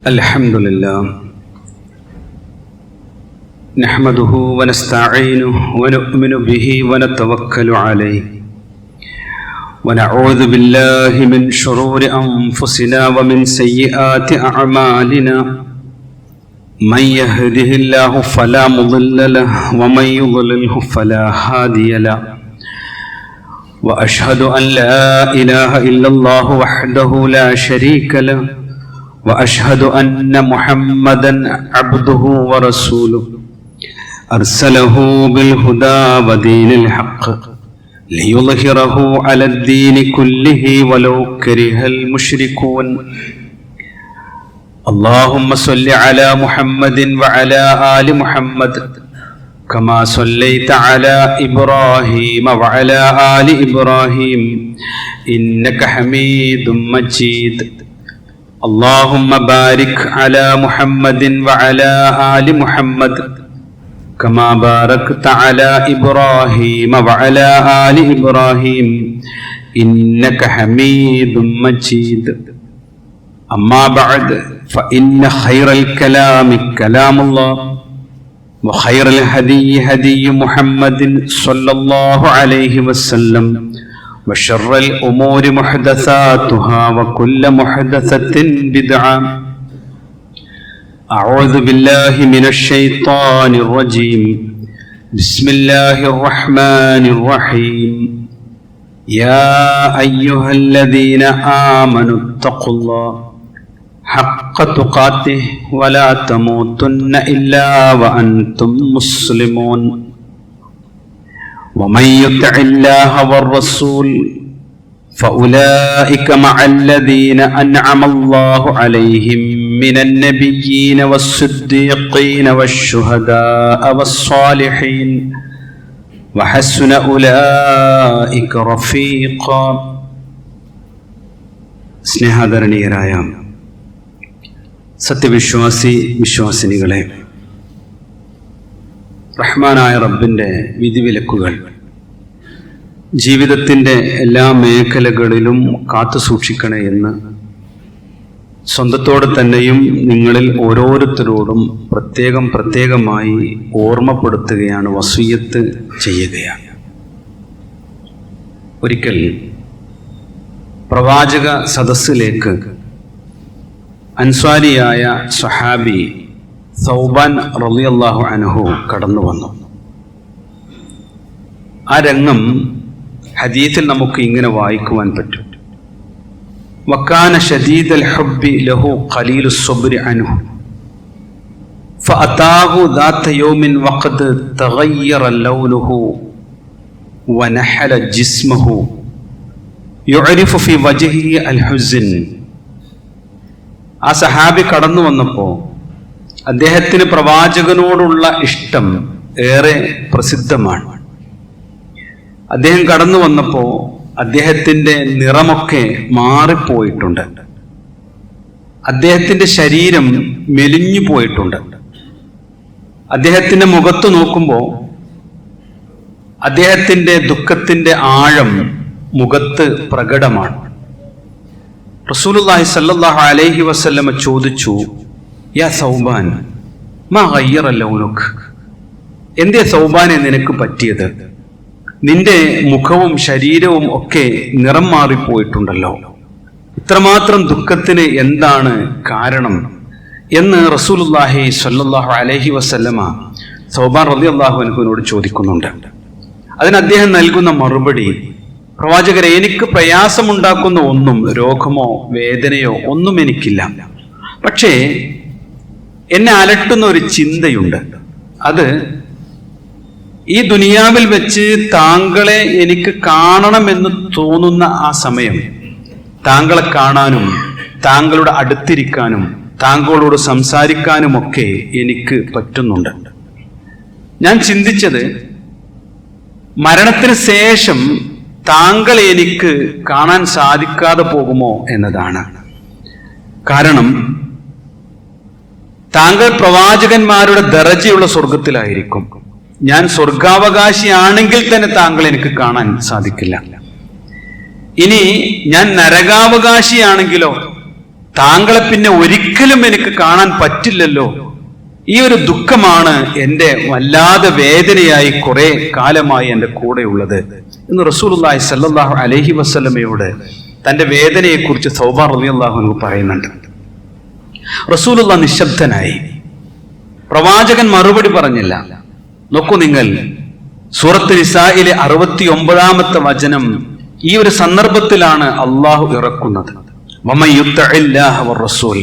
الحمد لله نحمده ونستعينه ونؤمن به ونتوكل عليه ونعوذ بالله من شرور أنفسنا ومن سيئات أعمالنا من يهده الله فلا مضل له ومن يضلله فلا هادي له وأشهد أن لا إله إلا الله وحده لا شريك له وأشهد أن محمدًا عبده ورسوله أرسله بالهدى ودين الحق ليظهره على الدين كله ولو كره المشركون اللهم صل على محمد وعلى آل محمد كما صليت على إبراهيم وعلى آل إبراهيم إنك حميد مجيد اللهم بارك على محمد وعلى آل محمد كما باركت على إبراهيم وعلى آل إبراهيم إنك حميد مجيد أما بعد فإن خير الكلام كلام الله وخير الهدي هدي محمد صلى الله عليه وسلم وشر الأمور محدثاتها وكل محدثة بدعة أعوذ بالله من الشيطان الرجيم بسم الله الرحمن الرحيم يا أيها الذين آمنوا اتقوا الله حق تقاته ولا تموتن إلا وأنتم مسلمون ومن يطع الله والرسول فأولئك مع الذين أنعم الله عليهم من النبيين والصديقين والشهداء والصالحين وحسن أولئك رفيقا സ്നേഹാദരണീയരായ സത്യവിശ്വാസി വിശ്വാസിനികളെ, റഹ്മാനായ റബ്ബിൻ്റെ വിധിവിലക്കുകൾ ജീവിതത്തിൻ്റെ എല്ലാ മേഖലകളിലും കാത്തു സൂക്ഷിക്കണേ എന്ന് സ്വന്തത്തോടെ തന്നെയും നിങ്ങളിൽ ഓരോരുത്തരോടും പ്രത്യേകമായി ഓർമ്മപ്പെടുത്തുകയാണ്, വസിയ്യത്ത് ചെയ്യുകയാണ്. ഒരിക്കൽ പ്രവാചക സദസ്സിലേക്ക് അൻസ്വാരിയായ സ്വഹാബി സൗബാൻ റളിയല്ലാഹു അൻഹു കടന്നു വന്നു. ആ രംഗം ഹദീസിൽ നമുക്ക് ഇങ്ങനെ വായിക്കുവാൻ പറ്റും. വക്കാന ശദീദൽ ഹുബ്ബി ലഹു ഖലീലു സ്വബ്രി അൻഹു ഫഅതാഹു ദാത യൗമിൻ വഖദ് തഗയ്യറ ലൗനുഹു വനഹല ജിസ്മുഹു യുഅരിഫു ഫി വജ്ഹിഹി അൽ ഹുസ്ൻ. ആ സഹാബി കടന്നു വന്നപ്പോൾ അദ്ദേഹത്തിന് പ്രവാചകനോടുള്ള ഇഷ്ടം ഏറെ പ്രസിദ്ധമാണ്. അദ്ദേഹം കടന്നു വന്നപ്പോൾ അദ്ദേഹത്തിൻ്റെ നിറമൊക്കെ മാറിപ്പോയിട്ടുണ്ട്. അദ്ദേഹത്തിൻ്റെ ശരീരം മെലിഞ്ഞു പോയിട്ടുണ്ട്. അദ്ദേഹത്തിൻ്റെ മുഖത്ത് നോക്കുമ്പോൾ അദ്ദേഹത്തിൻ്റെ ദുഃഖത്തിൻ്റെ ആഴം മുഖത്ത് പ്രകടമാണ്. റസൂലുള്ളാഹി സ്വല്ലല്ലാഹു അലൈഹി വസല്ലമ ചോദിച്ചു, യാ സൗബാൻ മാ ഗയ്യറ ലൗനുക്, എന്തേ സൗബാനെ നിനക്ക് പറ്റിയത്? നിന്റെ മുഖവും ശരീരവും ഒക്കെ നിറം മാറിപ്പോയിട്ടുണ്ടല്ലോ, ഇത്രമാത്രം ദുഃഖത്തിന് എന്താണ് കാരണം എന്ന് റസൂലുള്ളാഹി സ്വല്ലല്ലാഹു അലൈഹി വസല്ലമ സൗബാൻ റളിയല്ലാഹു അൻഹുവിനോട് ചോദിക്കുന്നുണ്ട്. അതിന് അദ്ദേഹം നൽകുന്ന മറുപടി, പ്രവാചകരെ, എനിക്ക് പ്രയാസമുണ്ടാക്കുന്ന ഒന്നും, രോഗമോ വേദനയോ ഒന്നും എനിക്കില്ല. പക്ഷേ എന്നെ അലട്ടുന്ന ഒരു ചിന്തയുണ്ട്. അത് ഈ ദുനിയാവിൽ വെച്ച് താങ്കളെ എനിക്ക് കാണണമെന്ന് തോന്നുന്ന ആ സമയം താങ്കളെ കാണാനും താങ്കളുടെ അടുത്തിരിക്കാനും താങ്കളോട് സംസാരിക്കാനുമൊക്കെ എനിക്ക് പറ്റുന്നുണ്ട്. ഞാൻ ചിന്തിച്ചത്, മരണത്തിന് ശേഷം താങ്കൾ എനിക്ക് കാണാൻ സാധിക്കാതെ പോകുമോ എന്നതാണ്. കാരണം താങ്കൾ പ്രവാചകന്മാരുടെ ദറജയുള്ള സ്വർഗത്തിലായിരിക്കും. ഞാൻ സ്വർഗാവകാശിയാണെങ്കിൽ തന്നെ താങ്കൾ എനിക്ക് കാണാൻ സാധിക്കില്ല. ഇനി ഞാൻ നരകാവകാശിയാണെങ്കിലോ താങ്കളെ പിന്നെ ഒരിക്കലും എനിക്ക് കാണാൻ പറ്റില്ലല്ലോ. ഈ ഒരു ദുഃഖമാണ് എൻ്റെ വല്ലാതെ വേദനയായി കുറെ കാലമായി എൻ്റെ കൂടെയുള്ളത് എന്ന് റസൂലുള്ളാഹി സ്വല്ലല്ലാഹു അലൈഹി വസല്ലമയോട് തൻ്റെ വേദനയെക്കുറിച്ച് സൗബാൻ റളിയല്ലാഹു അൻഹു പറയുന്നുണ്ട്. റസൂലുള്ളാഹി നിശബ്ദനായി. പ്രവാചകൻ മറുപടി പറഞ്ഞില്ല. നോക്കൂ നിങ്ങൾ, സൂറത്ത് നിസായിലെ 69-ാമത്തെ വചനം ഈ ഒരു സന്ദർഭത്തിലാണ് അള്ളാഹു ഇറക്കുന്നത്. വമൻ യുത്തിഇല്ലാഹ വറസൂൽ,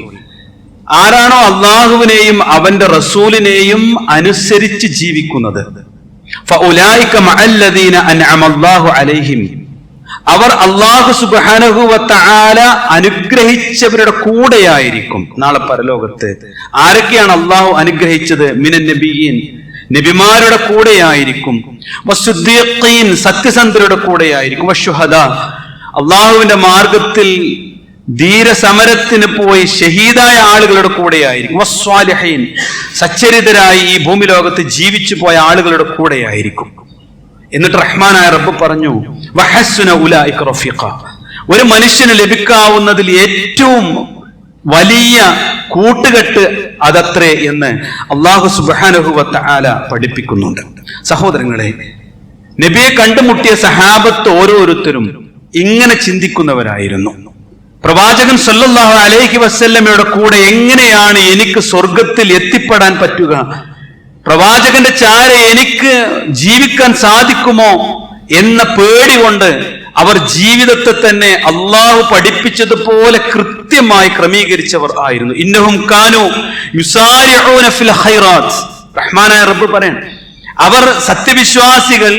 ആരാണോ അള്ളാഹുവിനെയും അവന്റെ റസൂലിനെയും അനുസരിച്ച് ജീവിക്കുന്നത്, ഫഉലൈക മഅല്ലദീന അൻഅമല്ലാഹു അലൈഹിം, അവർ അല്ലാഹു സുബ്ഹാനഹു വ തആല അനുഗ്രഹിച്ചവരുടെ കൂടെയായിരിക്കും നാളെ പരലോകത്ത്. ആരൊക്കെയാണ് അള്ളാഹു അനുഗ്രഹിച്ചത്? മിനൻ നബിയീൻ, നബിമാരുടെ കൂടെയായിരിക്കും. വസ്സുദ്ദീഖീൻ, സത്യസന്ധരുടെ കൂടെയായിരിക്കും. വശുഹദാ, അള്ളാഹുവിന്റെ മാർഗത്തിൽ ധീരസമരത്തിന് പോയി ഷഹീദായ ആളുകളുടെ കൂടെയായിരിക്കും. വസ്വാലിഹീൻ, സച്ചരിതരായി ഈ ഭൂമി ലോകത്ത് ജീവിച്ചു പോയ ആളുകളുടെ കൂടെയായിരിക്കും. എന്നിട്ട് റഹ്മാനായ റബ്ബ് പറഞ്ഞു, വഹസ്സുന ഉലൈക റഫീഖ, ഒരു മനുഷ്യന് ലഭിക്കാവുന്നതിൽ ഏറ്റവും വലിയ കൂട്ടുകെട്ട് അതത്രേ എന്ന് അല്ലാഹു സുബ്ഹാനഹു വ തആല പഠിപ്പിക്കുന്നുണ്ട്. സഹോദരങ്ങളെ, നബിയെ കണ്ടുമുട്ടിയ സഹാബത്ത് ഓരോരുത്തരും ഇങ്ങനെ ചിന്തിക്കുന്നവരായിരുന്നു. പ്രവാചകൻ സല്ലല്ലാഹു അലൈഹി വസല്ലമയുടെ കൂടെ എങ്ങനെയാണ് എനിക്ക് സ്വർഗത്തിൽ എത്തിപ്പെടാൻ പറ്റുക? പ്രവാചകന്റെ ചാരെ എനിക്ക് ജീവിക്കാൻ സാധിക്കുമോ എന്ന പേടി കൊണ്ട് അവർ ജീവിതത്തെ തന്നെ അള്ളാഹു പഠിപ്പിച്ചതുപോലെ കൃത്യമായി ക്രമീകരിച്ചവർ ആയിരുന്നു. ഇന്നഹും കാനൂ യുസാരിഊന ഫിൽ ഖൈറാത്ത്, റഹ്മാനായ റബ്ബ് പറയാണ്, അവർ സത്യവിശ്വാസികൾ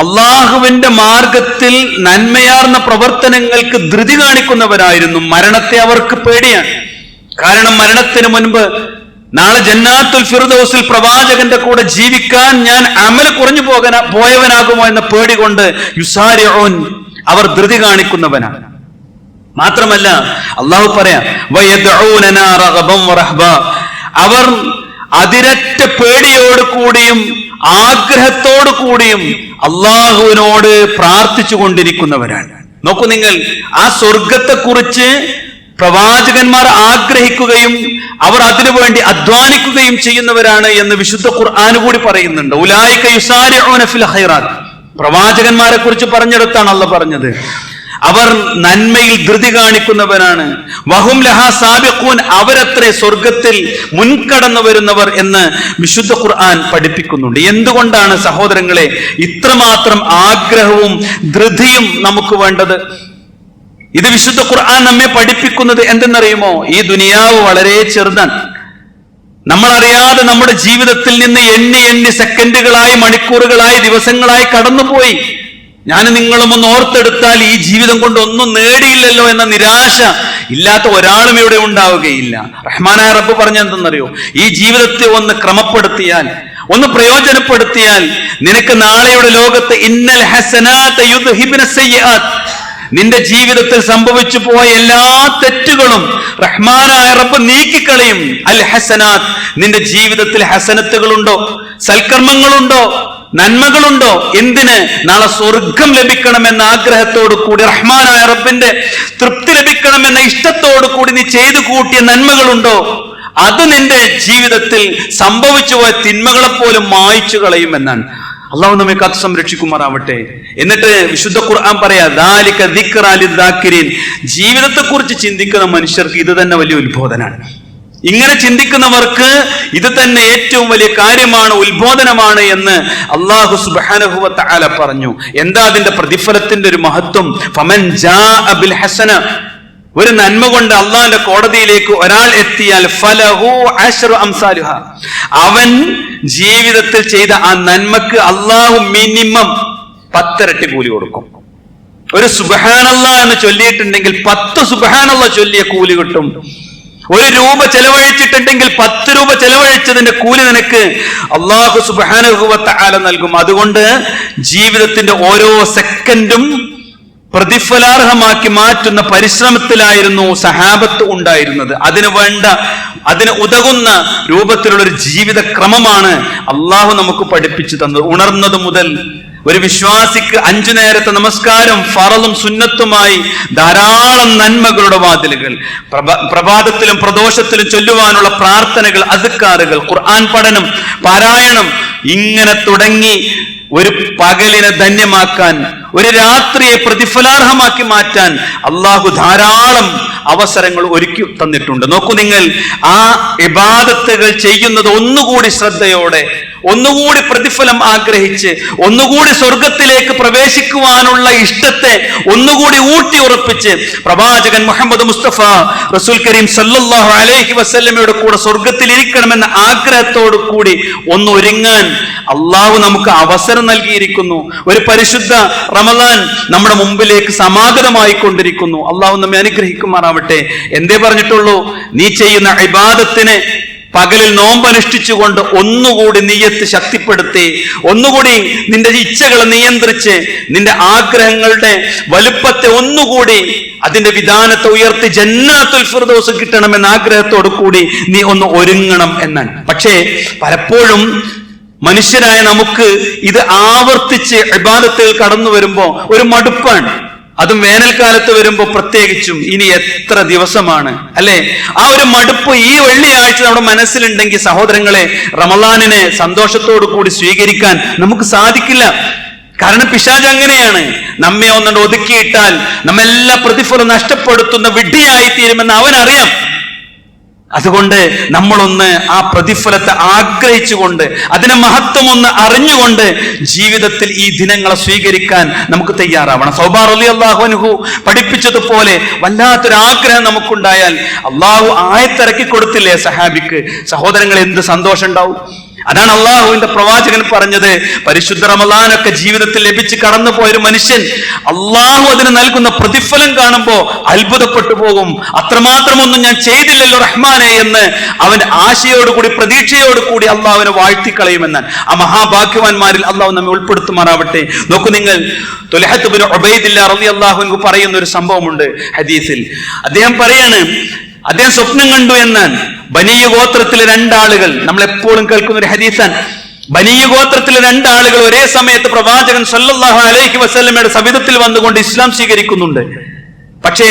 അള്ളാഹുവിന്റെ മാർഗത്തിൽ നന്മയാർന്ന പ്രവർത്തനങ്ങൾക്ക് ധൃതി കാണിക്കുന്നവരായിരുന്നു. മരണത്തെ അവർക്ക് പേടിയാണ്. കാരണം മരണത്തിന് മുൻപ് നാളെ ജന്നാത്തുൽ ഫിർദൗസിൽ പ്രവാചകന്റെ കൂടെ ജീവിക്കാൻ ഞാൻ അമൽ കുറഞ്ഞു പോയവനാകുമോ എന്ന പേടി കൊണ്ട് യുസാരിഊൻ, അവർ ധൃതി കാണിക്കുന്നവനാണ്. മാത്രമല്ല അള്ളാഹു പറയാ, വയദ്ഊനനാ റഗബൻ വറഹബ, അവർ അതിരറ്റ പേടിയോട് കൂടിയും ആഗ്രഹത്തോടു കൂടിയും അള്ളാഹുവിനോട് പ്രാർത്ഥിച്ചു കൊണ്ടിരിക്കുന്നവരാണ്. നോക്കൂ നിങ്ങൾ, ആ സ്വർഗത്തെക്കുറിച്ച് പ്രവാചകന്മാർ ആഗ്രഹിക്കുകയും അവർ അതിനുവേണ്ടി അധ്വാനിക്കുകയും ചെയ്യുന്നവരാണ് എന്ന് വിശുദ്ധ ഖുർആൻ കൂടി പറയുന്നുണ്ട്. ഉലൈക യുസാരിഊന ഫിൽ ഖൈറാത്ത്, പ്രവാചകന്മാരെ കുറിച്ച് പറഞ്ഞെടുത്താണ് അള്ളാഹ് പറഞ്ഞത്. അവർ നന്മയിൽ ധൃതി കാണിക്കുന്നവരാണ്. വഹും ലഹാ സാബിഖൂൻ, അവരത്രേ സ്വർഗത്തിൽ മുൻകടന്നു വരുന്നവർ എന്ന് വിശുദ്ധ ഖുർആൻ പഠിപ്പിക്കുന്നുണ്ട്. എന്തുകൊണ്ടാണ് സഹോദരങ്ങളെ ഇത്രമാത്രം ആഗ്രഹവും ധൃതിയും നമുക്ക് വേണ്ടത്? ഇത് വിശുദ്ധ ഖുർആൻ നമ്മെ പഠിപ്പിക്കുന്നത് എന്തെന്നറിയുമോ? ഈ ദുനിയാവ് വളരെ ചെറുതാണ്. നമ്മളറിയാതെ നമ്മുടെ ജീവിതത്തിൽ നിന്ന് എണ്ണി സെക്കൻഡുകളായി, മണിക്കൂറുകളായി, ദിവസങ്ങളായി കടന്നുപോയി. ഞാൻ നിങ്ങളും ഒന്ന് ഓർത്തെടുത്താൽ ഈ ജീവിതം കൊണ്ട് ഒന്നും നേടിയില്ലല്ലോ എന്ന നിരാശ ഇല്ലാത്ത ഒരാളും ഇവിടെ ഉണ്ടാവുകയില്ല. റഹ്മാനായ റബ്ബ് പറഞ്ഞെന്തെന്നറിയോ? ഈ ജീവിതത്തെ ഒന്ന് ക്രമപ്പെടുത്തിയാൽ, ഒന്ന് പ്രയോജനപ്പെടുത്തിയാൽ നിനക്ക് നാളെയുടെ ലോകത്ത് ഇന്നൽ ഹസനാത യുദ്ഹിബ്ന സയ്യിആത്ത്, നിന്റെ ജീവിതത്തിൽ സംഭവിച്ചു പോയ എല്ലാ തെറ്റുകളും റഹ്മാനായ റബ്ബ് നീക്കിക്കളയും. അൽ ഹസനാത്ത്, നിന്റെ ജീവിതത്തിൽ ഹസനത്തുകളുണ്ടോ, സൽക്കർമ്മങ്ങളുണ്ടോ, നന്മകളുണ്ടോ? എന്തിന്? നാളെ സ്വർഗം ലഭിക്കണമെന്ന ആഗ്രഹത്തോടു കൂടി, റഹ്മാനായ റബ്ബിന്റെ തൃപ്തി ലഭിക്കണമെന്ന ഇഷ്ടത്തോടു കൂടി നീ ചെയ്തു കൂട്ടിയ നന്മകളുണ്ടോ? അത് നിന്റെ ജീവിതത്തിൽ സംഭവിച്ചു പോയ തിന്മകളെ പോലും മായ്ച്ചു കളയുമെന്നാണ്. അള്ളാഹു നമ്മെ കാത്തു സംരക്ഷിക്കുമാറാവട്ടെ. എന്നിട്ട് വിശുദ്ധ ഖുർആൻ പറയാ, ദാലിക ദിക്റാ ലിദ്ദാക്കിരീൻ, ജീവിതത്തെക്കുറിച്ച് ചിന്തിക്കുന്ന മനുഷ്യർക്ക് ഇത് തന്നെ വലിയ ഉത്ബോധനാണ്. ഇങ്ങനെ ചിന്തിക്കുന്നവർക്ക് ഇത് തന്നെ ഏറ്റവും വലിയ കാര്യമാണ്, ഉത്ബോധനമാണ് എന്ന് അല്ലാഹു സുബ്ഹാനഹു വ തആല പറഞ്ഞു. എന്താ അതിന്റെ പ്രതിഫലത്തിന്റെ ഒരു മഹത്വം? ഫമൻ ജാഅ ബിൽ ഹസന, ഒരു നന്മ കൊണ്ട് അള്ളാഹിന്റെ കോടതിയിലേക്ക് ഒരാൾ എത്തിയാൽ ഫലഹു അശ്റു അംസാലുഹ, അവൻ ജീവിതത്തിൽ ചെയ്ത ആ നന്മക്ക് അള്ളാഹു മിനിമം 10 ഇരട്ടി കൂലി കൊടുക്കും. ഒരു സുബ്ഹാനല്ലാഹ് എന്ന് ചൊല്ലിയിട്ടുണ്ടെങ്കിൽ 10 സുബ്ഹാനല്ലാഹ് ചൊല്ലിയ കൂലി കിട്ടും. 1 രൂപ ചെലവഴിച്ചിട്ടുണ്ടെങ്കിൽ 10 രൂപ ചെലവഴിച്ചതിന്റെ കൂലി നിനക്ക് അല്ലാഹു സുബ്ഹാനഹു വ തആല നൽകും. അതുകൊണ്ട് ജീവിതത്തിന്റെ ഓരോ സെക്കൻഡും പ്രതിഫലാർഹമാക്കി മാറ്റുന്ന പരിശ്രമത്തിലായിരുന്നു സഹാബത്ത് ഉണ്ടായിരുന്നത്. അതിന് ഉതകുന്ന രൂപത്തിലുള്ള ഒരു ജീവിത ക്രമമാണ് അള്ളാഹു നമുക്ക് പഠിപ്പിച്ചു തന്നത്. ഉണർന്നത് മുതൽ ഒരു വിശ്വാസിക്ക് 5 നേരത്തെ നമസ്കാരം ഫറളും സുന്നത്തുമായി ധാരാളം നന്മകളുടെ വാതിലുകൾ, പ്രഭാതത്തിലും പ്രദോഷത്തിലും ചൊല്ലുവാനുള്ള പ്രാർത്ഥനകൾ, അദ്കാറുകൾ, ഖുർആൻ പഠനം, പാരായണം, ഇങ്ങനെ തുടങ്ങി ഒരു പകലിനെ ധന്യമാക്കാൻ, ഒരു രാത്രിയെ പ്രതിഫലാർഹമാക്കി മാറ്റാൻ അള്ളാഹു ധാരാളം അവസരങ്ങൾ ഒരുക്കി തന്നിട്ടുണ്ട്. നോക്കൂ നിങ്ങൾ, ആ ഇബാദത്തുകൾ ചെയ്യുന്നത് ഒന്നുകൂടി ശ്രദ്ധയോടെ, ഒന്നുകൂടി പ്രതിഫലം ആഗ്രഹിച്ച്, ഒന്നുകൂടി സ്വർഗത്തിലേക്ക് പ്രവേശിക്കുവാനുള്ള ഇഷ്ടത്തെ ഒന്നുകൂടി ഊട്ടി ഉറപ്പിച്ച് പ്രവാചകൻ മുഹമ്മദ് മുസ്തഫ റസൂൽ കരീം സല്ലല്ലാഹു അലൈഹി വസല്ലമയുടെ കൂടെ സ്വർഗത്തിൽ ഇരിക്കണമെന്ന ആഗ്രഹത്തോടു കൂടി ഒന്നൊരുങ്ങാൻ അള്ളാഹു നമുക്ക് അവസരം നൽകിയിരിക്കുന്നു. ഒരു പരിശുദ്ധ റമദാൻ നമ്മുടെ മുമ്പിലേക്ക് സമാഗതമായി കൊണ്ടിരിക്കുന്നു. അള്ളാഹു നമ്മെ അനുഗ്രഹിക്കുമാറാവട്ടെ. എന്തേ പറഞ്ഞിട്ടുള്ളൂ? നീ ചെയ്യുന്ന ഇബാദത്തിന് പകലിൽ നോമ്പനുഷ്ഠിച്ചുകൊണ്ട് ഒന്നുകൂടി നിയ്യത്ത് ശക്തിപ്പെടുത്തി, ഒന്നുകൂടി നിന്റെ ഇച്ഛകളെ നിയന്ത്രിച്ച്, നിന്റെ ആഗ്രഹങ്ങളുടെ വലുപ്പത്തെ ഒന്നുകൂടി, അതിന്റെ വിധാനത്തെ ഉയർത്തി ജന്നാത്തുൽ ഫിർദൗസ് കിട്ടണമെന്ന ആഗ്രഹത്തോടു കൂടി നീ ഒന്ന് ഒരുങ്ങണം എന്നാണ്. പക്ഷേ പലപ്പോഴും മനുഷ്യരായ നമുക്ക് ഇത് ആവർത്തിച്ച് ഇബാദത്തിൽ കടന്നു വരുമ്പോ ഒരു മടുപ്പാണ്. അതും വേനൽക്കാലത്ത് വരുമ്പോ പ്രത്യേകിച്ചും. ഇനി എത്ര ദിവസമാണ് അല്ലെ? ആ ഒരു മടുപ്പ് ഈ വെള്ളിയാഴ്ച നമ്മുടെ മനസ്സിലുണ്ടെങ്കിൽ സഹോദരങ്ങളെ, റമളാനിനെ സന്തോഷത്തോടു കൂടി സ്വീകരിക്കാൻ നമുക്ക് സാധിക്കില്ല. കാരണം പിശാച് അങ്ങനെയാണ്. നമ്മെ ഒന്നുകൊണ്ട് ഒതുക്കിയിട്ടാൽ നമ്മെല്ലാ പ്രതിഫലം നഷ്ടപ്പെടുത്തുന്ന വിഡ്ഢിയായി തീരുമെന്ന് അവനറിയാം. അതുകൊണ്ട് നമ്മളൊന്ന് ആ പ്രതിഫലത്തെ ആഗ്രഹിച്ചുകൊണ്ട്, അതിനെ മഹത്വം ഒന്ന് അറിഞ്ഞുകൊണ്ട് ജീവിതത്തിൽ ഈ ദിനങ്ങളെ സ്വീകരിക്കാൻ നമുക്ക് തയ്യാറാവണം. സൗബാർ റളിയല്ലാഹു അൻഹു പഠിപ്പിച്ചതുപോലെ വല്ലാത്തൊരു ആഗ്രഹം നമുക്കുണ്ടായാൽ അള്ളാഹു ആയത്തിറക്കി കൊടുത്തില്ലേ സഹാബിക്ക്? സഹോദരങ്ങൾ, എന്ത് സന്തോഷം ഉണ്ടാവും! അതാണ് അള്ളാഹുവിന്റെ പ്രവാചകൻ പറഞ്ഞത്. പരിശുദ്ധ റമളാനൊക്കെ ജീവിതത്തിൽ ലഭിച്ച് കടന്നു പോയൊരു മനുഷ്യൻ അള്ളാഹു അതിന് നൽകുന്ന പ്രതിഫലം കാണുമ്പോ അത്ഭുതപ്പെട്ടു പോകും. അത്രമാത്രമൊന്നും ഞാൻ ചെയ്തില്ലല്ലോ റഹ്മാനെ എന്ന് അവന്റെ ആശയോടുകൂടി, പ്രതീക്ഷയോടുകൂടി അള്ളാഹുവിനെ വാഴ്ത്തിക്കളയുമെന്നാണ്. ആ മഹാഭാഗ്യവാന്മാരിൽ അള്ളാഹു നമ്മെ ഉൾപ്പെടുത്തുമാറാവട്ടെ. നോക്കൂ നിങ്ങൾ, തുൽഹത്ത് ബിൻ ഉബൈദില്ലാഹ് റളിയല്ലാഹു അൻഹു പറയുന്ന ഒരു സംഭവമുണ്ട് ഹദീസിൽ. അദ്ദേഹം പറയാണ്, അദ്ദേഹം സ്വപ്നം കണ്ടു എന്നാണ്. ബനീയ ഗോത്രത്തിലെ 2 ആളുകൾ, നമ്മൾ എപ്പോഴും കേൾക്കുന്ന ഒരു ഹദീസാണ്. ബനീയ ഗോത്രത്തിലെ 2 ആളുകൾ ഒരേ സമയത്ത് പ്രവാചകൻ സല്ലല്ലാഹു അലൈഹി വസല്ലമയുടെ സവിധത്തിൽ വന്നുകൊണ്ട് ഇസ്ലാം സ്വീകരിക്കുന്നുണ്ട്. പക്ഷേ